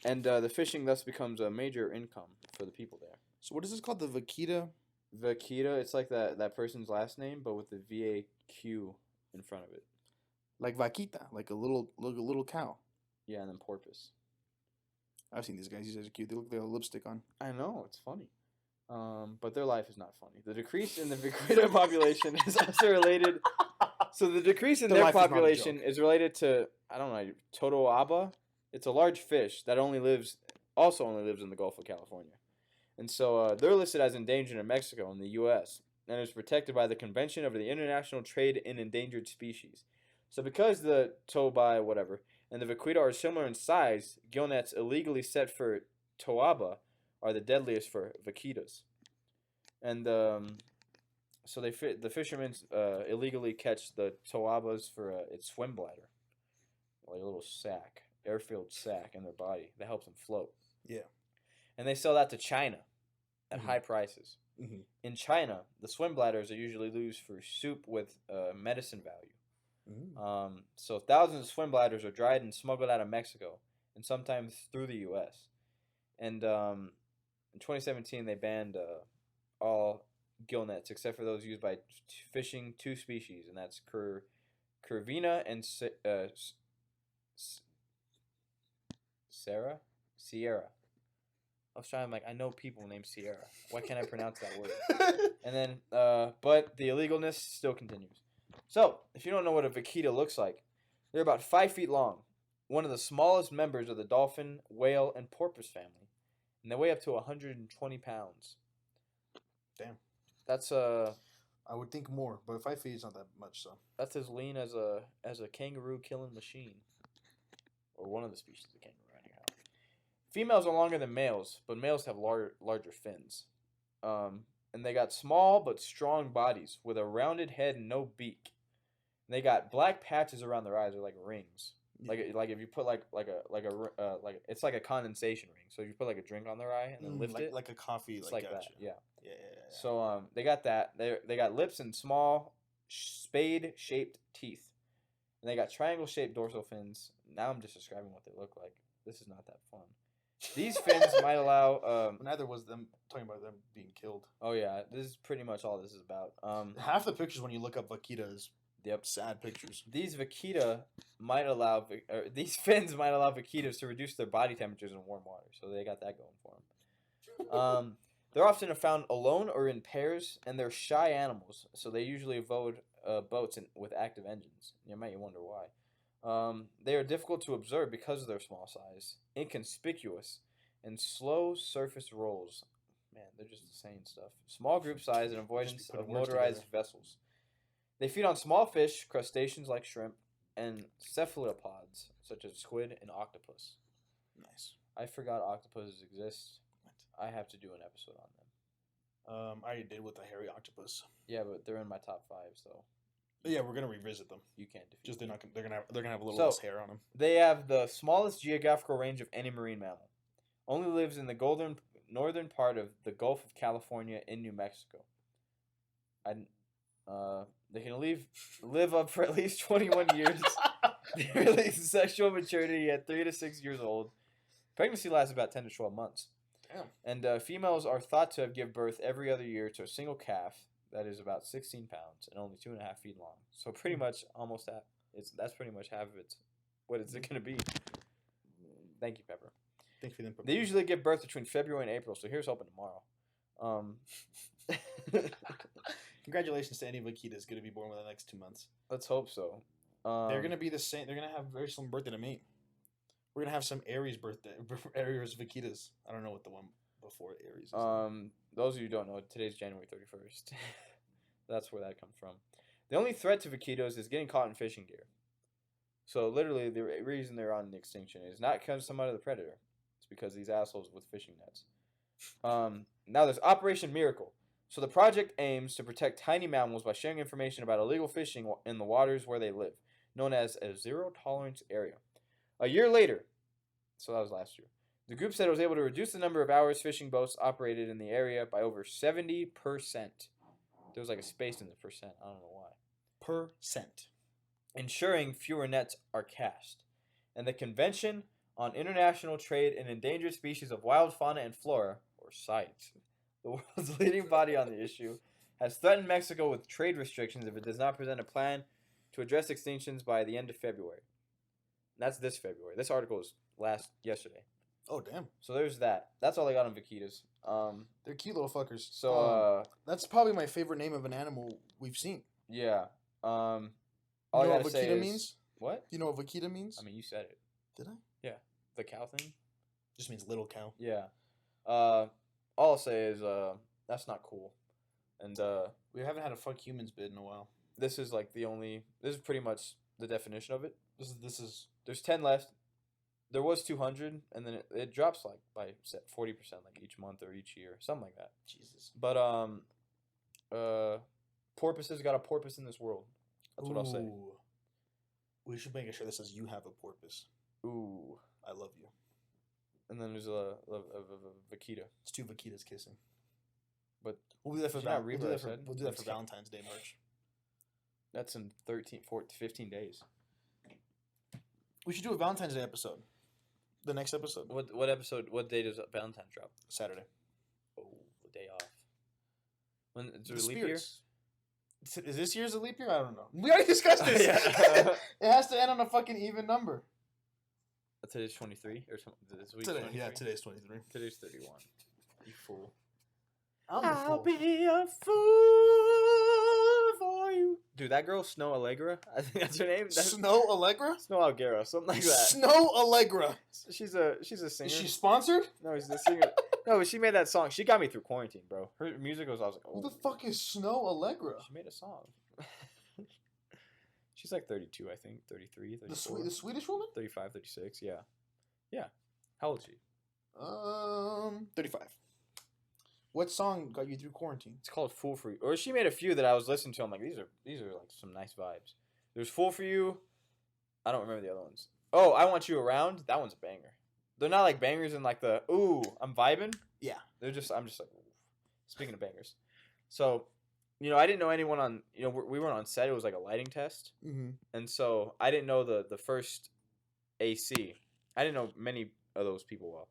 and the fishing thus becomes a major income for the people there. So what is this called? The vaquita? Vaquita, it's like that person's last name, but with the V-A-Q in front of it. Like vaquita, like a little cow. Yeah, and then porpoise. I've seen these guys. These guys are cute. They look like they have lipstick on. I know, it's funny. But their life is not funny. The decrease in the vaquita population is also related. So the decrease in their population is related to, I don't know, totoaba. It's a large fish that only lives in the Gulf of California. And so they're listed as endangered in Mexico and the U.S. and is protected by the Convention of the International Trade in Endangered Species. So because the tobai, whatever, and the vaquita are similar in size, gill nets illegally set for toaba are the deadliest for vaquitas. And so the fishermen illegally catch the toabas for its swim bladder, like a little sack, air-filled sack in their body that helps them float. Yeah. And they sell that to China at high prices. Mm-hmm. In China, the swim bladders are usually used for soup with medicine value. Mm. So thousands of swim bladders are dried and smuggled out of Mexico, and sometimes through the U.S. And in 2017, they banned all gill nets except for those used by fishing two species, and that's curvina and Sierra. I was trying, I know people named Sierra. Why can't I pronounce that word? And then, but the illegalness still continues. So, if you don't know what a vaquita looks like, they're about 5 feet long, one of the smallest members of the dolphin, whale, and porpoise family, and they weigh up to 120 pounds. Damn. That's I would think more, but 5 feet is not that much. So that's as lean as a kangaroo killing machine, or one of the species of kangaroo. Anyhow, females are longer than males, but males have larger fins. And they got small but strong bodies with a rounded head and no beak. And they got black patches around their eyes, or like rings. Like if you put like it's like a condensation ring. So if you put like a drink on their eye and then lift it, like a coffee, it's like that. Yeah. Yeah. So they got that. They got lips and small spade-shaped teeth, and they got triangle-shaped dorsal fins. Now I'm just describing what they look like. This is not that fun. These fins might allow. Neither was them talking about them being killed. Oh yeah, this is pretty much all this is about. Half the pictures when you look up vaquitas, sad pictures. These vaquita might allow, these fins might allow vaquitas to reduce their body temperatures in warm water, so they got that going for them. They're often found alone or in pairs, and they're shy animals, so they usually avoid boats with active engines. You might wonder why. They are difficult to observe because of their small size, inconspicuous, and slow surface rolls. Man, they're just saying stuff. Small group size and avoidance of motorized vessels. They feed on small fish, crustaceans like shrimp, and cephalopods such as squid and octopus. Nice. I forgot octopuses exist. I have to do an episode on them. I already did with the hairy octopus. Yeah, but they're in my top 5, so. Yeah, we're gonna revisit them. You can't defeat. Just they're gonna have a little less hair on them. They have the smallest geographical range of any marine mammal. Only lives in the northern part of the Gulf of California in New Mexico. They can live up for at least 21 years. They release sexual maturity at 3 to 6 years old. Pregnancy lasts about 10 to 12 months. Damn. And females are thought to have given birth every other year to a single calf that is about 16 pounds and only 2.5 feet long. So pretty much almost half. That's pretty much half of it. What is it going to be? Thank you, Pepper. Thanks for the They usually give birth between February and April, so here's hoping tomorrow. Congratulations to any vaquitas going to be born within the next 2 months. Let's hope so. They're going to be the same. They're going to have very similar birthday to me. We're going to have some Aries birthday. Aries vaquitas. I don't know what the one before Aries is. Those of you who don't know, today's January 31st. That's where that comes from. The only threat to vaquitos is getting caught in fishing gear. So literally, the reason they're on extinction is not because of some other predator. It's because of these assholes with fishing nets. Now there's Operation Miracle. So the project aims to protect tiny mammals by sharing information about illegal fishing in the waters where they live, known as a zero-tolerance area. A year later, so that was last year, the group said it was able to reduce the number of hours fishing boats operated in the area by over 70%. There was like a space in the percent. I don't know why. Percent. Ensuring fewer nets are cast. And the Convention on International Trade in Endangered Species of Wild Fauna and Flora, or CITES, the world's leading body on the issue, has threatened Mexico with trade restrictions if it does not present a plan to address extinctions by the end of February. And that's this February. This article was yesterday. Oh, damn. So there's that. That's all I got on vaquitas. They're cute little fuckers. So that's probably my favorite name of an animal we've seen. yeah. All You I know gotta what say vaquita is, means? what? You know what vaquita means? I mean, you said it. Did I? The cow thing. Just means little cow. Yeah. All I'll say is that's not cool. And We haven't had a fuck humans bid in a while. this is like this is pretty much the definition of it. This is There's 10 left. There was 200, and then it drops like by 40% like each month or each year, something like that. Jesus. But porpoises got a porpoise in this world. That's what I'll say. Ooh. We should make sure that says you have a porpoise. Ooh. I love you. And then there's a vaquita. It's two vaquitas kissing. But We'll do that for Did you not read what I said? We'll do that for Valentine's Day merch. that's in 15 days. We should do a Valentine's Day episode. The next episode. What episode? What day does Valentine's drop? Saturday. Oh, the day off. When is there The a leap year? spirits. Is this year's a leap year? I don't know. We already discussed this. Yeah. It has to end on a fucking even number. Today's 23 or something. This week. Today, 23? yeah, today's 23. Today's 31. You fool. I'll be a fool for you. Dude, that girl Snow Allegra. I think that's her name. That's Snow Allegra? Snow Alguera, something like that. Snow Allegra. She's a singer. Is she sponsored? No, she's a singer. No, but she made that song. She got me through quarantine, bro. Her music was. I was like, oh. Who the fuck is Snow Allegra? She made a song. She's like 32, I think. 33, 34. The Swedish woman? 35, 36, yeah. Yeah. How old is she? 35. What song got you through quarantine? It's called Fool for You. Or she made a few that I was listening to. I'm like, these are like some nice vibes. There's Fool for You. I don't remember the other ones. Oh, I Want You Around. That one's a banger. They're not like bangers in like the, ooh, I'm vibing. Yeah. I'm just like, ooh. Speaking of bangers. So, I didn't know anyone on, we weren't on set. It was like a lighting test. Mm-hmm. And so I didn't know the first AC. I didn't know many of those people well.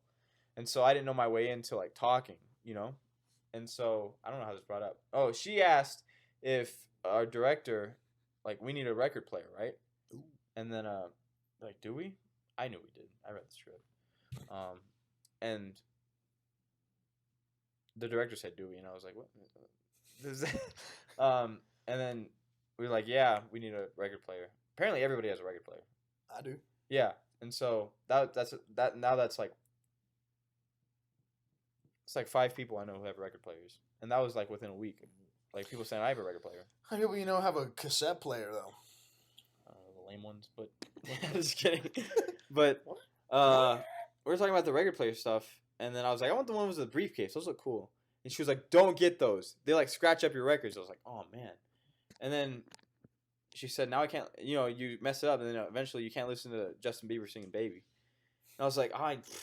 And so I didn't know my way into like talking, And so I don't know how this brought up. Oh, she asked if our director, like, we need a record player, right? Ooh. And then, like, do we? I knew we did. I read the script. And the director said, do we? And I was like, what? And then we were like, yeah, we need a record player. Apparently everybody has a record player. I do. Yeah. And so that's like, it's like 5 people I know who have record players. And that was like within a week. Like people saying I have a record player. How many people have a cassette player though? The lame ones, but just kidding. But we were talking about the record player stuff, and then I was like, I want the one with the briefcase. Those look cool. And she was like, don't get those. They like scratch up your records. I was like, oh man. And then she said, now I can't. You mess it up, and then eventually you can't listen to Justin Bieber singing "Baby." And I was like,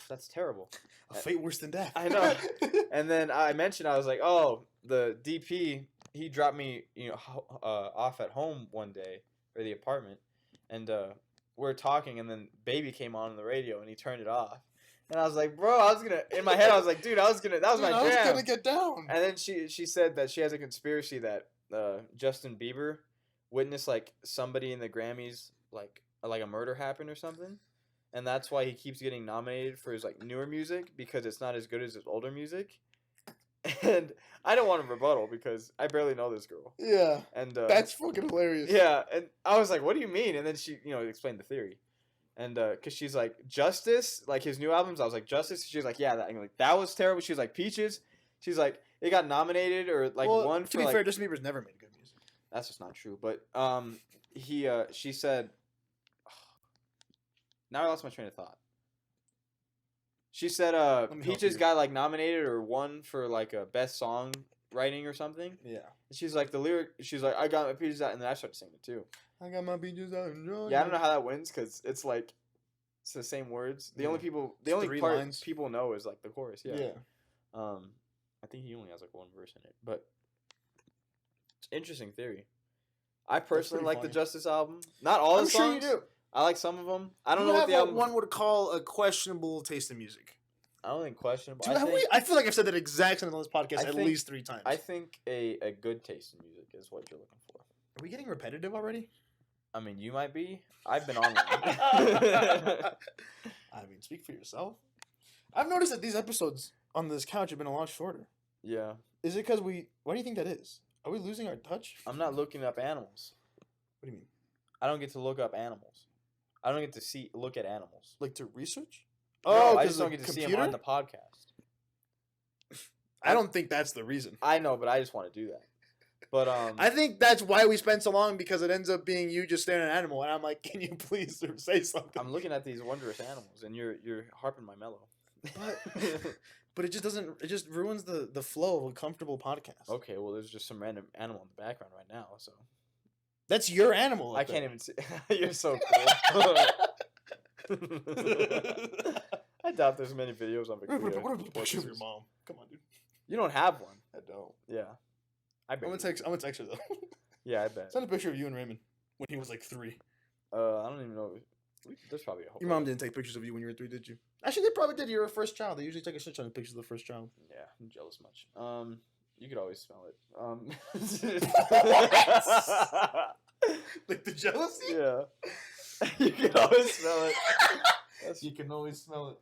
that's terrible. A fate worse than death. I know. And then I mentioned, I was like, oh, the DP, he dropped me, off at home one day, or the apartment, and we're talking, and then Baby came on the radio, and he turned it off. And I was like, bro, I was gonna. In my head, I was like, dude, that was Dude, my jam. I was gonna get down. And then she said that she has a conspiracy that Justin Bieber witnessed like somebody in the Grammys like a murder happened or something, and that's why he keeps getting nominated for his like newer music because it's not as good as his older music. And I don't want to rebuttal because I barely know this girl. Yeah. And That's fucking hilarious. yeah, and I was like, what do you mean? And then she explained the theory. And because she's like, Justice, like his new albums, I was like, Justice. She's like, yeah, that was terrible. She was like, Peaches. She's like, it got nominated or like won for. To be fair, Justin Bieber's never made good music. That's just not true. But she said, now I lost my train of thought. She said, Peaches got like nominated or won for like a best song writing or something. Yeah. And she's like, she's like, I got my peaches out, and then I started singing it too. I got my peaches out. Yeah, I don't know how that wins because it's like it's the same words. The only part lines. people know is like the chorus. Yeah. Yeah. I think he only has like one verse in it, but it's interesting theory. I personally like the Justice album. Not all the songs. I'm sure you do. I like some of them. I don't know what what the album. One would call a questionable taste in music. I don't think questionable. I feel like I've said that exact same on this podcast at least 3 times. I think a good taste in music is what you're looking for. Are we getting repetitive already? I mean, you might be. I've been on one. I mean, speak for yourself. I've noticed that these episodes on this couch have been a lot shorter. Yeah. Is it because why do you think that is? Are we losing our touch? I'm not looking up animals. What do you mean? I don't get to look up animals. I don't get to look at animals. Like to research? No, I just don't get to see them on the podcast. I don't think that's the reason. I know, but I just want to do that. But I think that's why we spend so long because it ends up being you just staring at an animal, and I'm like, can you please say something? I'm looking at these wondrous animals, and you're harping my mellow. But it just doesn't. It just ruins the flow of a comfortable podcast. Okay, well, there's just some random animal in the background right now, so that's your animal. I can't even see. You're so cool. I doubt there's many videos on Wikipedia. What a picture of your mom? Come on, dude. You don't have one. I don't. Yeah. I'm gonna text her though. Yeah, I bet. Send a picture of you and Raymond when he was like 3. I don't even know. There's probably a whole. Your mom didn't take pictures of you when you were 3, did you? Actually, they probably did. You're a first child. They usually take a shit ton of pictures of the first child. Yeah, I'm jealous much. You could always smell it. Like the jealousy? Yeah. You can always smell it. You can always smell it.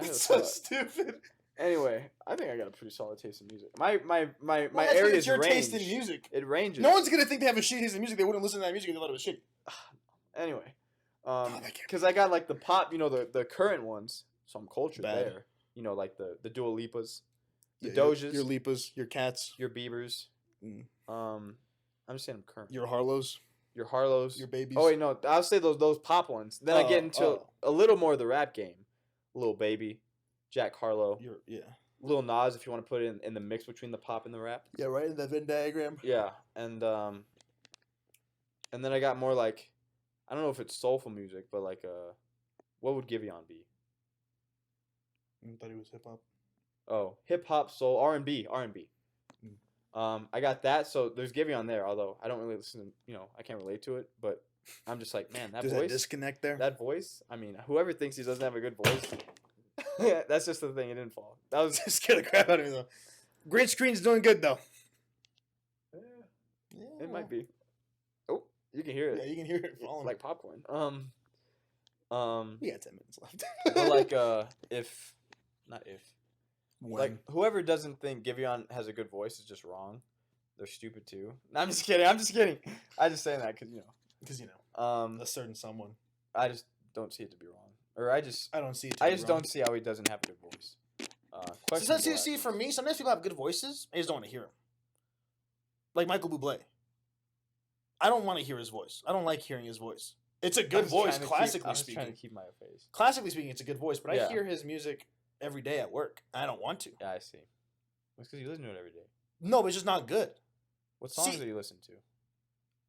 It's so stupid. Anyway, I think I got a pretty solid taste in music. My Well, area is is your range. taste in music. It ranges. No one's gonna think they have a shitty taste in music. They wouldn't listen to that music if they thought it was shitty. Anyway, because I got like the pop, the current ones, so I'm cultured there. Like the Dua Lipas, the Dojas, your Lipas, your Cats, your Biebers. I'm just saying I'm current. Your Harlows, your Babies. Oh wait, no, I'll say those pop ones. Then I get into a little more of the rap game. Lil Baby, Jack Harlow. Lil Nas, if you want to put it in the mix between the pop and the rap. Yeah, right in that Venn diagram. Yeah, and then I got more like, I don't know if it's soulful music, but like what would Giveon be? I thought he was hip hop. Oh, hip hop, soul, R&B. I got that, so there's Giveon there. Although I don't really listen to, I can't relate to it, but I'm just like, man, that Does voice. That disconnect there. That voice. I mean, whoever thinks he doesn't have a good voice, that's just the thing. It didn't fall. That was just scared the crap out of me though. Green screen's doing good though. Yeah, it might be. Oh, you can hear it. Yeah, you can hear it falling like popcorn. We got 10 minutes left. But like, When? Like whoever doesn't think Giveon has a good voice is just wrong. They're stupid too. No, I'm just kidding. I'm just saying that because a certain someone. I just don't see it to be wrong, or I don't see it. Don't see how he doesn't have a good voice. See, for me, sometimes people have good voices. I just don't want to hear them. Like Michael Bublé. I don't want to hear his voice. I don't like hearing his voice. It's a good voice, classically speaking. I'm trying to keep my face. Classically speaking, it's a good voice, but I hear his music every day at work. And I don't want to. Yeah, I see. It's because you listen to it every day. No, but it's just not good. What songs do you listen to?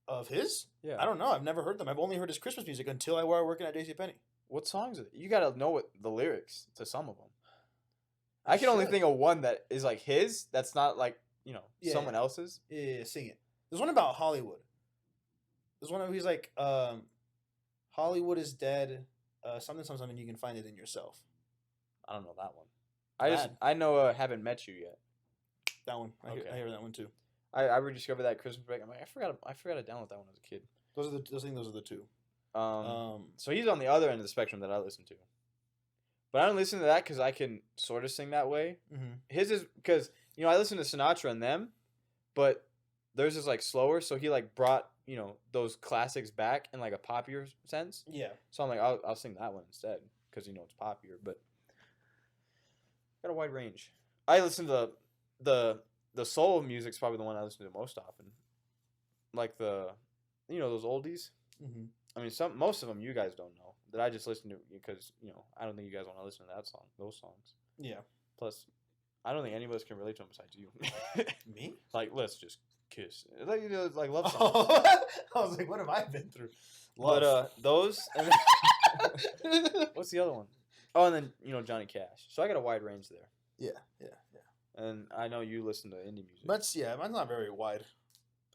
Of his? Yeah. I don't know. I've never heard them. I've only heard his Christmas music until I was working at JCPenney. What songs? You got to know what the lyrics to some of them. I can only think of one that is like his. That's not like, someone else's. Yeah, sing it. There's one about Hollywood. There's one where he's like, Hollywood is dead. something. You can find it in yourself. I don't know that one. Bad. I know Haven't Met You Yet. That one. I Okay. hear that one too. I rediscovered that Christmas break. I'm like, I forgot to download that one as a kid. Those are the two. So he's on the other end of the spectrum that I listen to. But I don't listen to that because I can sort of sing that way. Mm-hmm. His is because, I listen to Sinatra and them, but theirs is like slower. So he like brought, those classics back in like a poppier sense. Yeah. So I'm like, I'll sing that one instead because, it's poppier. But got a wide range. I listen to the soul music's probably the one I listen to most often. Like those oldies. Mm-hmm. I mean, most of them you guys don't know that I just listen to because I don't think you guys want to listen to those songs. Yeah. Plus, I don't think any of us can relate to them besides you. Me? Like, let's just kiss. Like love songs. Oh, I was like, what have I been through? Love. But those. And what's the other one? Oh, and then Johnny Cash. So I got a wide range there. Yeah. And I know you listen to indie music. Mine's not very wide.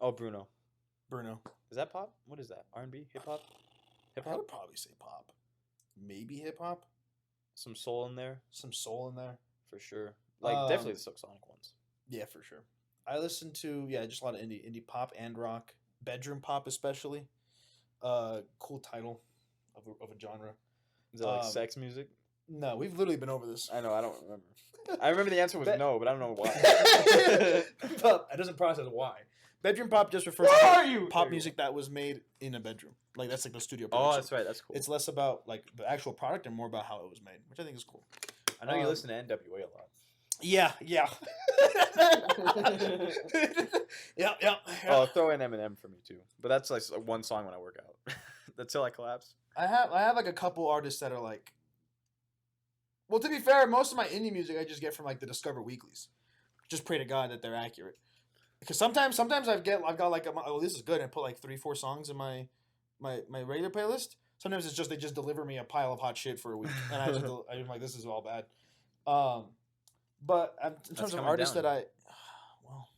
Oh, Bruno. Is Is that pop? What is that? R&B? Hip hop? I would probably say pop. Maybe hip hop. Some soul in there Some soul in there. for sure. Like definitely the Silk Sonic ones. Yeah, for sure. I listen to just a lot of indie pop and rock, bedroom pop especially. Cool title of a genre. Is that like sex music? No, we've literally been over this. I know. I don't remember. I remember the answer was no, but I don't know why. But it doesn't process why. Bedroom pop just refers Where to are you? pop There you music that was made in a bedroom. Like that's like the studio Oh, production. that's right. That's cool. It's less about like the actual product and more about how it was made, which I think is cool. I know you listen to NWA a lot. Yeah. Yeah. Oh, throw in Eminem for me too. But that's like one song when I work out. Until I collapse. I have like a couple artists that are like. Well, to be fair, most of my indie music I just get from like the Discover Weeklies. Just pray to God that they're accurate. Because sometimes I've got like this is good and I put like 3-4 songs in my regular playlist. Sometimes it's just they just deliver me a pile of hot shit for a week and I'm like this is all bad. But in terms of artists that I well.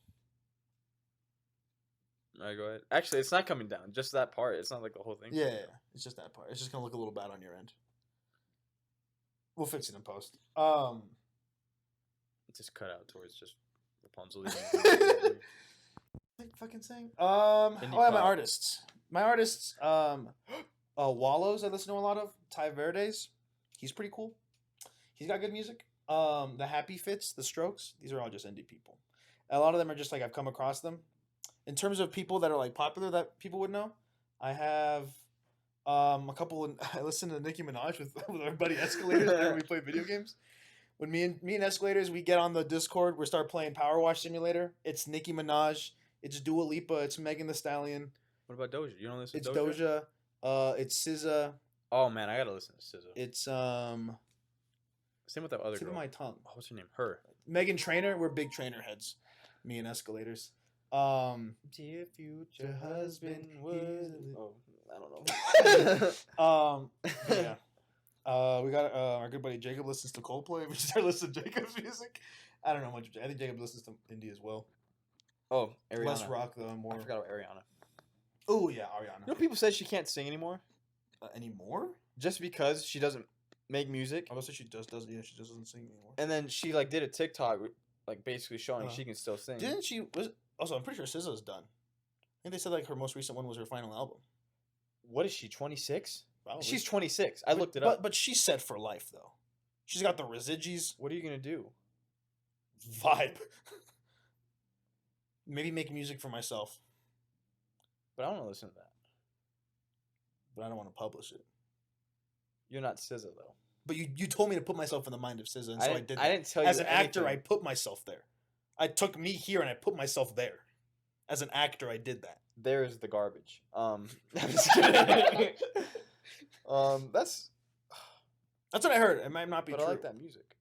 All right, go ahead. Actually, it's not coming down. Just that part. It's not like the whole thing. Yeah, it's just that part. It's just gonna look a little bad on your end. We'll fix it in post. Just cut out towards just Rapunzel. What fucking saying? My artists. Wallows I listen to a lot of. Ty Verdes. He's pretty cool. He's got good music. The Happy Fits, The Strokes. These are all just indie people. A lot of them are just like I've come across them. In terms of people that are like popular that people would know, I have a couple. I listen to Nicki Minaj with our buddy Escalators whenever we play video games. When me and Escalators, we get on the Discord, we start playing Power Wash Simulator. It's Nicki Minaj, it's Dua Lipa, it's Megan Thee Stallion. What about Doja? You don't listen to It's Doja. It's SZA. Oh man, I gotta listen to SZA. It's Same with that other tip girl. of my tongue. Oh, what's her name? Her. Megan Trainor. We're big Trainor heads. Me and Escalators. Dear future husband was. Oh, I don't know. Yeah. We got our good buddy Jacob listens to Coldplay. We should start listening to Jacob's music. I don't know much. I think Jacob listens to indie as well. Oh, Ariana. Less rock though, more. I forgot about Ariana. Oh yeah, Ariana. You know, people say she can't sing anymore. Anymore? Just because she doesn't make music. I would say she does. Yeah, she just doesn't sing anymore. And then she like did a TikTok, like basically showing she can still sing. Didn't she? Also, I'm pretty sure SZA's done. I think they said like her most recent one was her final album. What is she? 26? Probably. She's 26. I looked it up. But she's set for life though. She's got the residues. What are you gonna do? Vibe. Maybe make music for myself. But I don't want to listen to that. But I don't want to publish it. You're not SZA though. But you told me to put myself in the mind of SZA, and so I did that. I didn't tell you. As an actor, I anything. put myself there. I took me here and I put myself there. As an actor, I did that. There's the garbage. I'm just kidding. That's what I heard. It might not be but true. I like that music.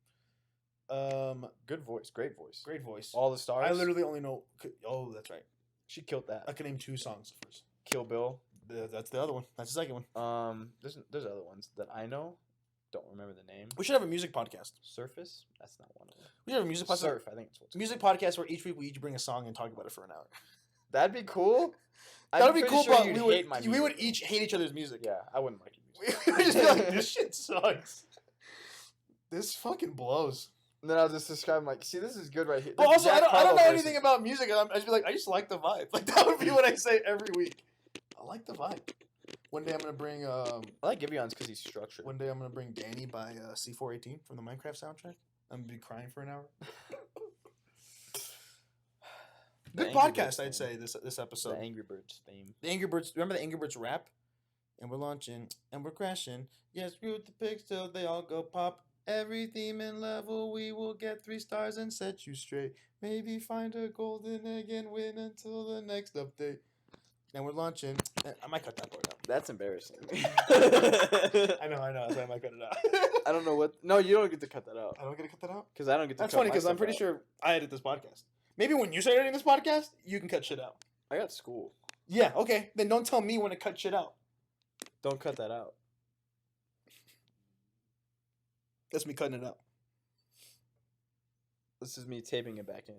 Good voice, great voice. Great voice. All the stars. I literally only know. Oh, that's right. She killed that. I can name 2 songs of hers. Kill Bill. That's the other one. That's the second one. There's other ones that I know. Don't remember the name. We should have a music podcast. Surface? That's not one of them. We should have a music podcast. Surf, I think it's what's Music podcast where each week we each bring a song and talk about it for an hour. That'd be cool. That would be cool, but you'd we hate my would music, each hate each other's music. Yeah, I wouldn't like your music. We would just be like, this shit sucks. This fucking blows. And then I'll just describe like, see, this is good right here. But This also, I Jack don't know Harlow versus- anything about music. I just be like, I just like the vibe. Like that would be what I say every week. I like the vibe. One day I'm gonna bring I like Givion's because he's structured. One day I'm gonna bring Danny by C418 from the Minecraft soundtrack. I'm gonna be crying for an hour. The Good Angry podcast, Birds I'd theme. say this episode. The Angry Birds theme. The Angry Birds. Remember the Angry Birds rap? And we're launching and we're crashing. Yeah, screw the pigs till they all go pop. Every theme and level we will get 3 stars and set you straight. Maybe find a golden egg and win until the next update. And we're launching. I might cut that part out. That's embarrassing. I know. So I might cut it out. I don't know what. No, you don't get to cut that out I don't get to cut that out. because I don't get to. That's cut funny my because I'm stuff pretty out. sure I edit this podcast. Maybe when you start editing this podcast, you can cut shit out. I got school. Yeah, okay. Then don't tell me when to cut shit out. Don't cut that out. That's me cutting it out. This is me taping it back in.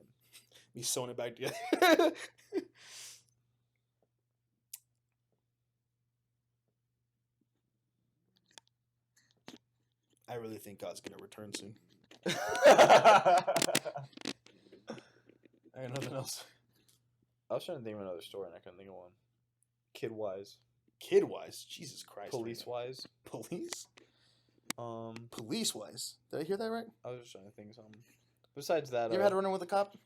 Me sewing it back together. I really think God's gonna return soon. I got nothing else. I was trying to think of another story and I couldn't think of one. Kid wise, Kid wise, Jesus Christ. police wise. Police? Um, Police wise. Did I hear that right? I was just trying to think of something. Besides that, You ever had a run in with a cop?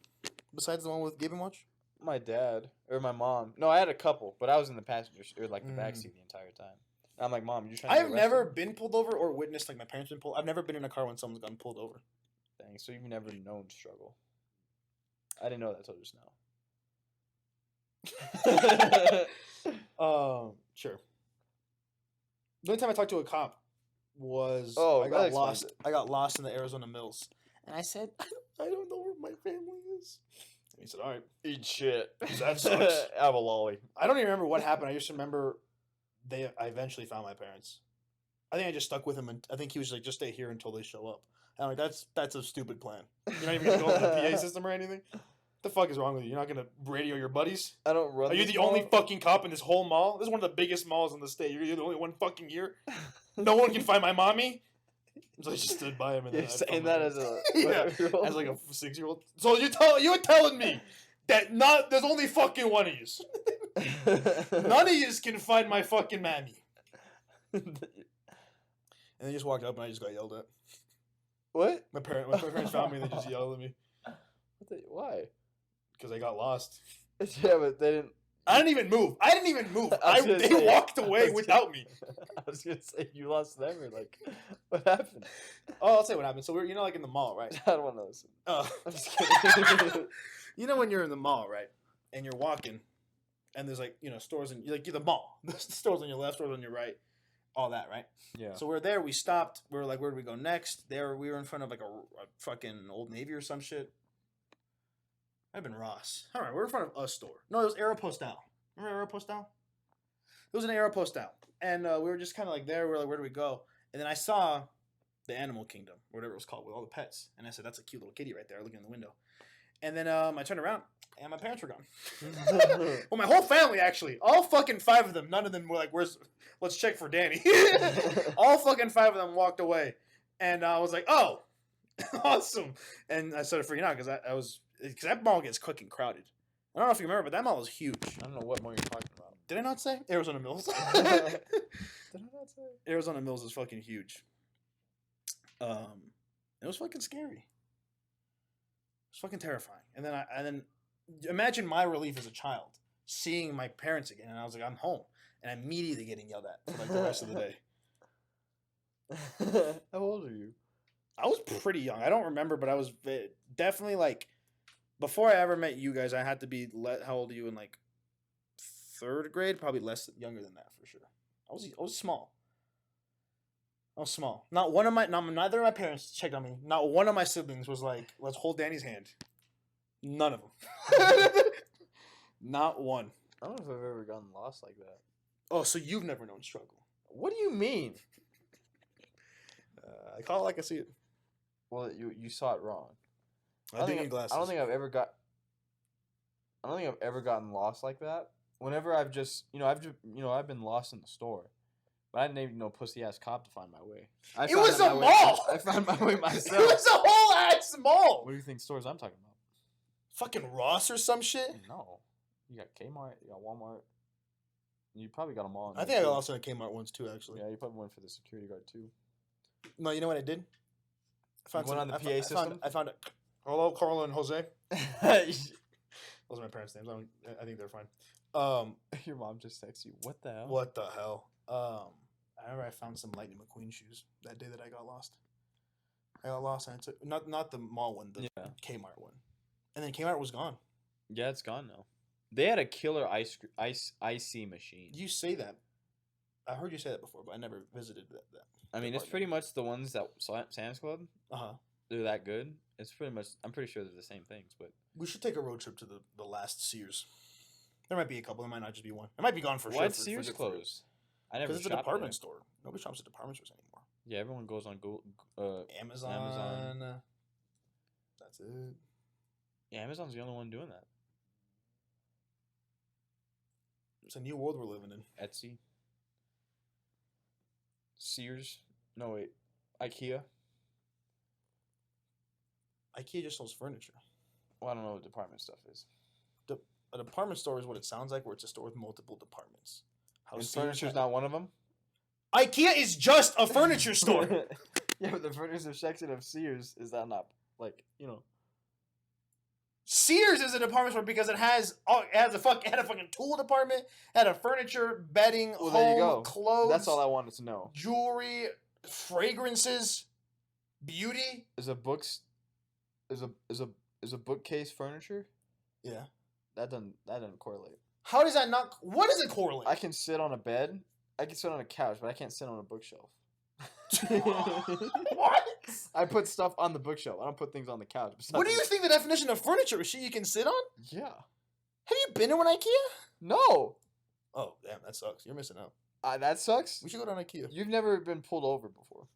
Besides the one with Game & Watch? my dad or my mom. No, I had a couple, but I was in the passenger or like the Mm. backseat the entire time. And I'm like, Mom, you trying to I've get never arrested?" been pulled over or witnessed like my parents been pulled. I've never been in a car when someone's gotten pulled over. Dang, so you've never known struggle. I didn't know that till just now. Sure. The only time I talked to a cop was Oh, I that got explains lost. it. I got lost in the Arizona Mills, and I said, I don't know where my family is. And he said, all right. Eat shit. That sucks. Have a lolly. I don't even remember what happened. I just remember I eventually found my parents. I think I just stuck with him, and I think he was like, just stay here until they show up. And I'm like, that's a stupid plan. You're not even gonna go to the PA system or anything. What the fuck is wrong with you? You're not gonna radio your buddies? I don't run. Are you this the only mall. fucking cop in this whole mall? This is one of the biggest malls in the state. You're the only one fucking here. No one can find my mommy. So I just stood by him and You're then I saying found my that as parents. a yeah, as like a 6-year-old. So you're telling me that there's only fucking one of yous. None of yous can find my fucking mammy. And they just walked up and I just got yelled at. What? My parents found me and they just yelled at me Why? because I got lost. Yeah, but they didn't. I didn't even move. I was gonna They say- walked I away was without me. I was gonna say you lost them or like, what happened? Oh, I'll say what happened. So we're like in the mall, right? I don't want to listen. Oh. I'm just kidding. You know when you're in the mall, right? And you're walking, and there's like stores and you're the mall. The stores on your left, stores on your right, all that, right? Yeah. So we're there. We stopped. We were like, where do we go next? We were in front of like a fucking Old Navy or some shit. I've been Ross. I don't know. We're in front of a store. No, it was Aeropostale. Remember Aeropostale? It was an Aeropostale, and we were just kind of like there. We were like, where do we go? And then I saw the Animal Kingdom, or whatever it was called, with all the pets. And I said, that's a cute little kitty right there, looking in the window. And then I turned around, and my parents were gone. Well, my whole family, actually. All fucking 5 of them. None of them were like, let's check for Danny. All fucking 5 of them walked away. And I was like, oh, awesome. And I started freaking out because that mall gets cooking crowded. I don't know if you remember, but that mall is huge. I don't know what more you're talking about. Did I not say? Arizona Mills. Did I not say? Arizona Mills is fucking huge. It was fucking scary. It was fucking terrifying. And then imagine my relief as a child seeing my parents again, and I was like, I'm home, and immediately getting yelled at for like the rest of the day. How old are you? I was pretty young. I don't remember, but I was definitely like before I ever met you guys. I had to be how old are you in like 3rd grade? Probably younger than that for sure. I was small. I was small. Neither of my parents checked on me. Not one of my siblings was like, let's hold Danny's hand. None of them. Not one. I don't know if I've ever gotten lost like that. Oh, so you've never known struggle. What do you mean? I call it like I see it. Well, you saw it wrong. I do need glasses. I don't think I've ever gotten lost like that. Whenever I've been lost in the store, But I didn't even know pussy ass cop to find my way. It was a mall. I found my way It myself. was a whole ass mall. What do you think stores I'm talking about? Fucking Ross or some shit. No, you got Kmart, you got Walmart. You probably got them all. I think I also had Kmart ones too, actually. Yeah, you probably went for the security guard too. No, you know what I did? I found Went on the PA system? I found it. Hello, Carla and Jose. Those are my parents' names. I think they're fine. Your mom just texted you. What the hell? What the hell? I remember I found some Lightning McQueen shoes that day that I got lost. I got lost and I took not the mall one, the Kmart one, and then Kmart was gone. Yeah, it's gone now. They had a killer icy machine. You say that. I heard you say that before, but I never visited that. I mean, it's pretty much the ones that Sam's Club. They're that good. It's pretty much. I'm pretty sure they're the same things, but we should take a road trip to the last Sears. There might be a couple. There might not just be one. It might be gone for sure. Why did Sears close? I never. Because it's a department store. Nobody shops at department stores anymore. Yeah, everyone goes on Amazon. That's it. Yeah, Amazon's the only one doing that. It's a new world we're living in. Etsy. Sears. No, wait. IKEA. IKEA just sells furniture. Well, I don't know what department stuff is. A department store is what it sounds like, where it's a store with multiple departments. And furniture's not one of them? IKEA is just a furniture store. Yeah, but the furniture section of Sears is that not, like, you know. Sears is a department store because it had a fucking tool department, had a furniture, bedding, well, home, there you go. clothes. That's all I wanted to know. Jewelry, fragrances, beauty. Is a bookcase furniture? Yeah. That doesn't correlate. How does that not? What does it correlate? I can sit on a bed. I can sit on a couch, but I can't sit on a bookshelf. What? I put stuff on the bookshelf. I don't put things on the couch. What do you think the definition of furniture is? Shit you can sit on? Yeah. Have you been to an IKEA? No. Oh, damn, that sucks. You're missing out. That sucks? We should go to an IKEA. You've never been pulled over before.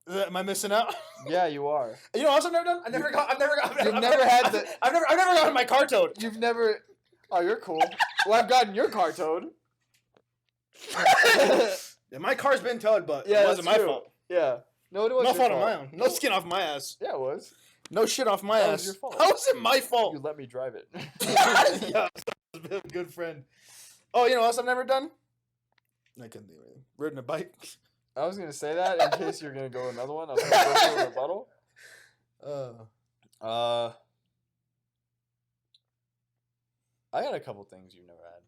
Am I missing out? Yeah, you are. You know what else I've never done? I've never gotten my car towed. You've never... Oh, you're cool. Well, I've gotten your car towed. Yeah, my car's been towed, but yeah, it wasn't my fault. Yeah. No, it wasn't No fault of my own. No skin off my ass. Yeah, it was. No shit off my That ass. was your fault. How is it my fault? You let me drive it. Yeah, a good friend. Oh, you know what else I've never done? I couldn't do anything. Ridden a bike. I was going to say that in case you're going to go another one. I was going to go for a rebuttal. I got a couple things you've never had.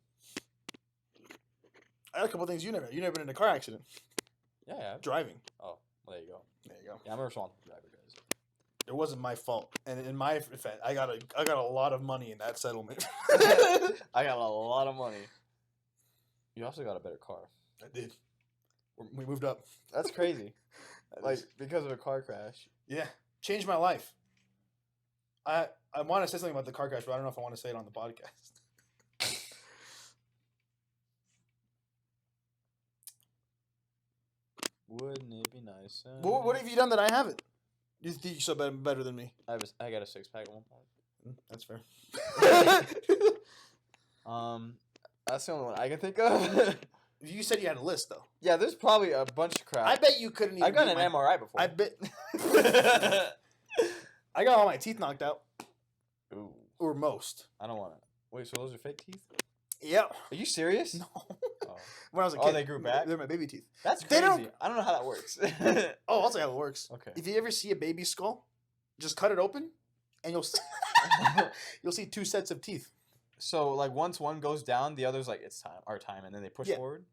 I got a couple things you never been in a car accident. Yeah, yeah. Driving. Oh, well, there you go. There you go. Yeah, I'm a responsible driver, guys. It wasn't my fault, and in my defense, I got a lot of money in that settlement. I got a lot of money. You also got a better car. I did. We moved up. That's crazy. Like, because of a car crash. Yeah, changed my life. I want to say something about the car crash, but I don't know if I want to say it on the podcast. Wouldn't it be nice? What have you done that I haven't? You think you're so better than me? I got a 6-pack at one point. That's fair. That's the only one I can think of. You said you had a list, though. Yeah, there's probably a bunch of crap. I bet you couldn't even. I got an MRI before. I bet. I got all my teeth knocked out. Ooh. Or most. I don't want to. Wait, so those are fake teeth? Yeah. Are you serious? No. Oh. When I was a kid. Oh, they grew back? They're my baby teeth. That's They crazy. don't- I don't know how that works. Oh, I'll tell you how it works. Okay. If you ever see a baby skull, just cut it open, and you'll you'll see two sets of teeth. So, like, once one goes down, the other's like, it's our time, and then they push forward?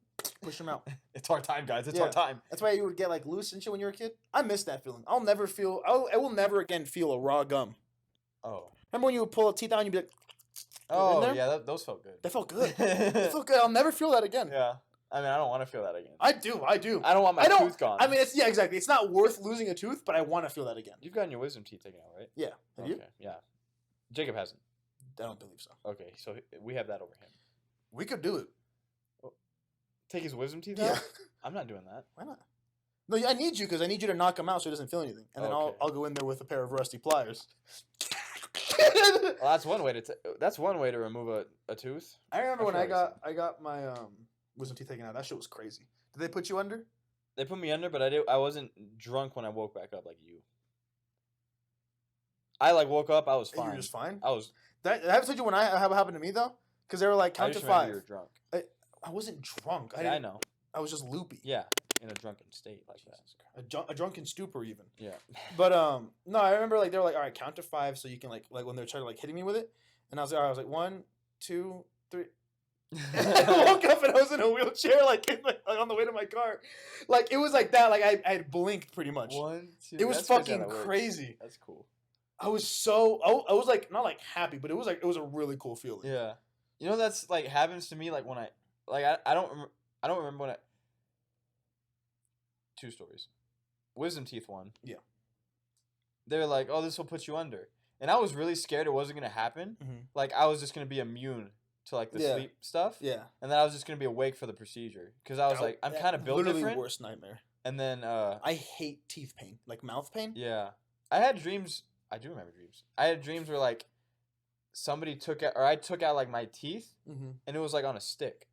Push them out. It's our time, guys. It's Yeah. our time. That's why you would get like loose and shit when you were a kid. I miss that feeling. I will never again feel a raw gum. Oh. Remember when you would pull a teeth out and you'd be like, Oh, there? yeah, those felt good. that felt good. That felt good. I'll never feel that again. Yeah. I mean, I don't want to feel that again. I do. I don't want my tooth gone. I mean, exactly. It's not worth losing a tooth, but I want to feel that again. You've gotten your wisdom teeth taken out, right? Yeah. Have you? Okay, yeah. Jacob hasn't. I don't believe so. Okay, so we have that over him. We could do it. Take his wisdom teeth Yeah. out? I'm not doing that. Why not? No, I need you because I need you to knock him out so he doesn't feel anything, and then Okay. I'll go in there with a pair of rusty pliers. Well, that's one way to remove a tooth. I remember when feel I like got my wisdom teeth taken out. That shit was crazy. Did they put you under? They put me under, but I wasn't drunk when I woke back up like you. I like woke up. I was fine. You were just fine. I was. That I haven't told you when I have happened to me though, because they were like count to 5. You were drunk. I wasn't drunk. I know. I was just loopy. Yeah, in a drunken state like that. A drunken stupor even. Yeah. But no, I remember like they were like, all right, count to 5 so you can like when they're trying to like hitting me with it, and I was like 1, 2, 3. I woke up and I was in a wheelchair, like on the way to my car, like it was like that. Like I had blinked pretty much. 1, 2. It was fucking crazy. That's cool. I was so I was like not like happy, but it was a really cool feeling. Yeah, you know that's like happens to me like when I don't remember when 2 stories. Wisdom teeth one. Yeah. They're like, oh, this will put you under, and I was really scared it wasn't gonna happen. Mm-hmm. Like I was just gonna be immune to like the sleep stuff. Yeah. And then I was just gonna be awake for the procedure because I was like, I'm kind of built literally different. Worst nightmare. And then I hate teeth pain, like mouth pain. Yeah, I had dreams. I do remember dreams. I had dreams where like somebody took out, or I took out like my teeth, and it was like on a stick.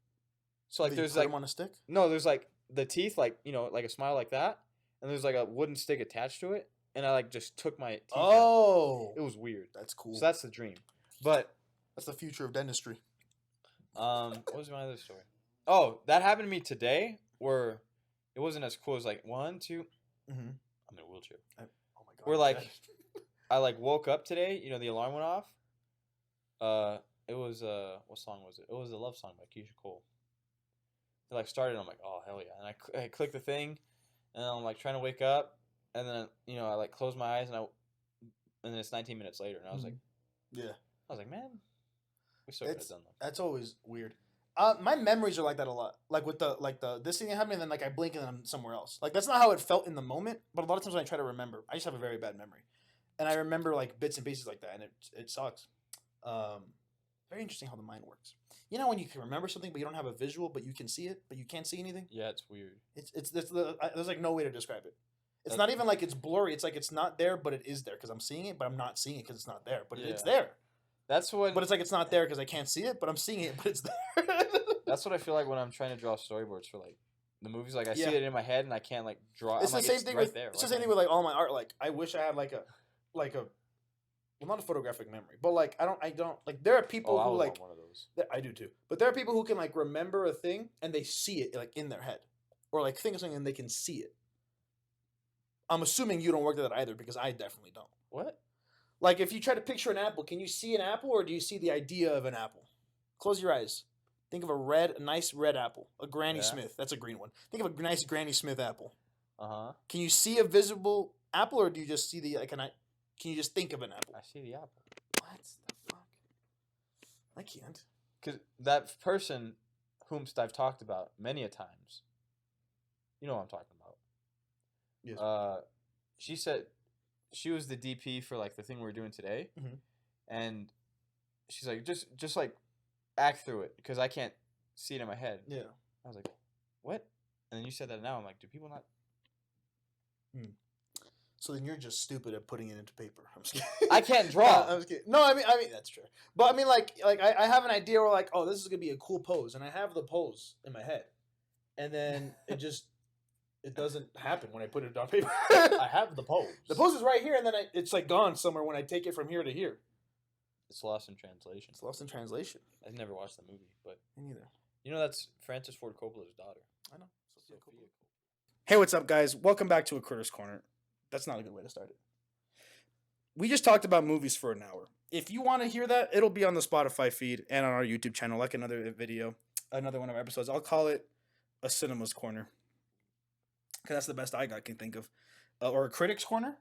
So like there's like them on a stick. No, there's like the teeth, like like a smile like that, and there's like a wooden stick attached to it, and I like just took my teeth out. It was weird. That's cool. So that's the dream. But that's the future of dentistry. What was my other story? Oh, that happened to me today, where it wasn't as cool as like 1, 2. I'm in a wheelchair. Oh my god. We're like. I like woke up today. The alarm went off. It was what song was it? It was a love song by Keisha Cole. It like started. And I'm like, oh hell yeah! And I clicked the thing, and I'm like trying to wake up, and then I like close my eyes, and then it's 19 minutes later, and I was like, yeah. I was like, man, we still could have done that. That's always weird. My memories are like that a lot. Like with the this thing happening, and then like I blink and then I'm somewhere else. Like that's not how it felt in the moment. But a lot of times when I try to remember, I just have a very bad memory. And I remember like bits and pieces like that, and it sucks. Very interesting how the mind works. You know when you can remember something, but you don't have a visual, but you can see it, but you can't see anything. Yeah, it's weird. There's like no way to describe it. It's not even like it's blurry. It's like it's not there, but it is there because I'm seeing it, but I'm not seeing it because it's not there. But it's there. That's what. But it's like it's not there because I can't see it, but I'm seeing it, but it's there. That's what I feel like when I'm trying to draw storyboards for like the movies. Like I see it in my head and I can't like draw. It's the same thing with there. It's the same thing with like all my art. Like I wish I had like a well, not a photographic memory, but like I don't like there are people who like one of those. I do too, but there are people who can like remember a thing and they see it like in their head, or like think of something and they can see it. I'm assuming you don't work at that either because I definitely don't. What? Like if you try to picture an apple, can you see an apple or do you see the idea of an apple? Close your eyes. Think of a nice red apple, a Granny Smith. That's a green one. Think of a nice Granny Smith apple. Can you see a visible apple or do you just see the like can you just think of an apple? I see the apple. What the fuck? I can't. Because that person whomst I've talked about many a times, you know what I'm talking about. Yes. She said she was the DP for like the thing we're doing today, and she's like, just like act through it because I can't see it in my head. Yeah. I was like, what? And then you said that now. I'm like, do people not? So then you're just stupid at putting it into paper. I'm just kidding. I can't draw. I'm just kidding. No, I mean that's true. But I mean like I have an idea where like, oh, this is gonna be a cool pose, and I have the pose in my head, and then it doesn't happen when I put it on paper. I have the pose. The pose is right here, and then it's like gone somewhere when I take it from here to here. It's lost in translation. It's lost in translation. I've never watched the movie, but me neither. You know that's Francis Ford Coppola's daughter. I know. Hey, what's up, guys? Welcome back to A Critter's Corner. That's not a good way to start it. We just talked about movies for an hour. If you want to hear that, it'll be on the Spotify feed and on our YouTube channel, like another video, another one of our episodes. I'll call it a Cinema's Corner, because that's the best I can think of. Or a Critics Corner?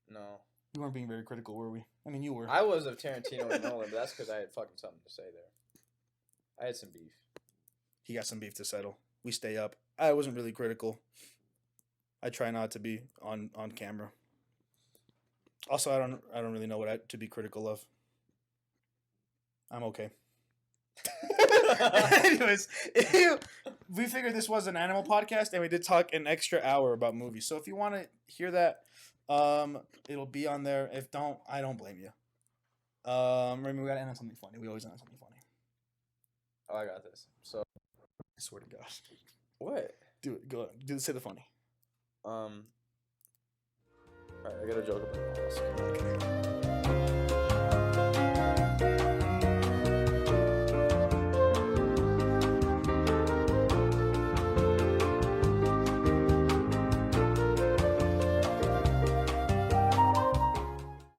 No. We weren't being very critical, were we? I mean, you were. I was of Tarantino and Nolan, but that's because I had fucking something to say there. I had some beef. He got some beef to settle. We stay up. I wasn't really critical. I try not to be on camera. Also, I don't really know what to be critical of. I'm okay. Anyways, we figured this was an animal podcast, and we did talk an extra hour about movies. So if you want to hear that, it'll be on there. If don't, I don't blame you. Raymon, we gotta end on something funny. We always end on something funny. Oh, I got this. So, I swear to God. What? Do it. Go on. Say the funny. Alright, I got a joke about the mask. Okay.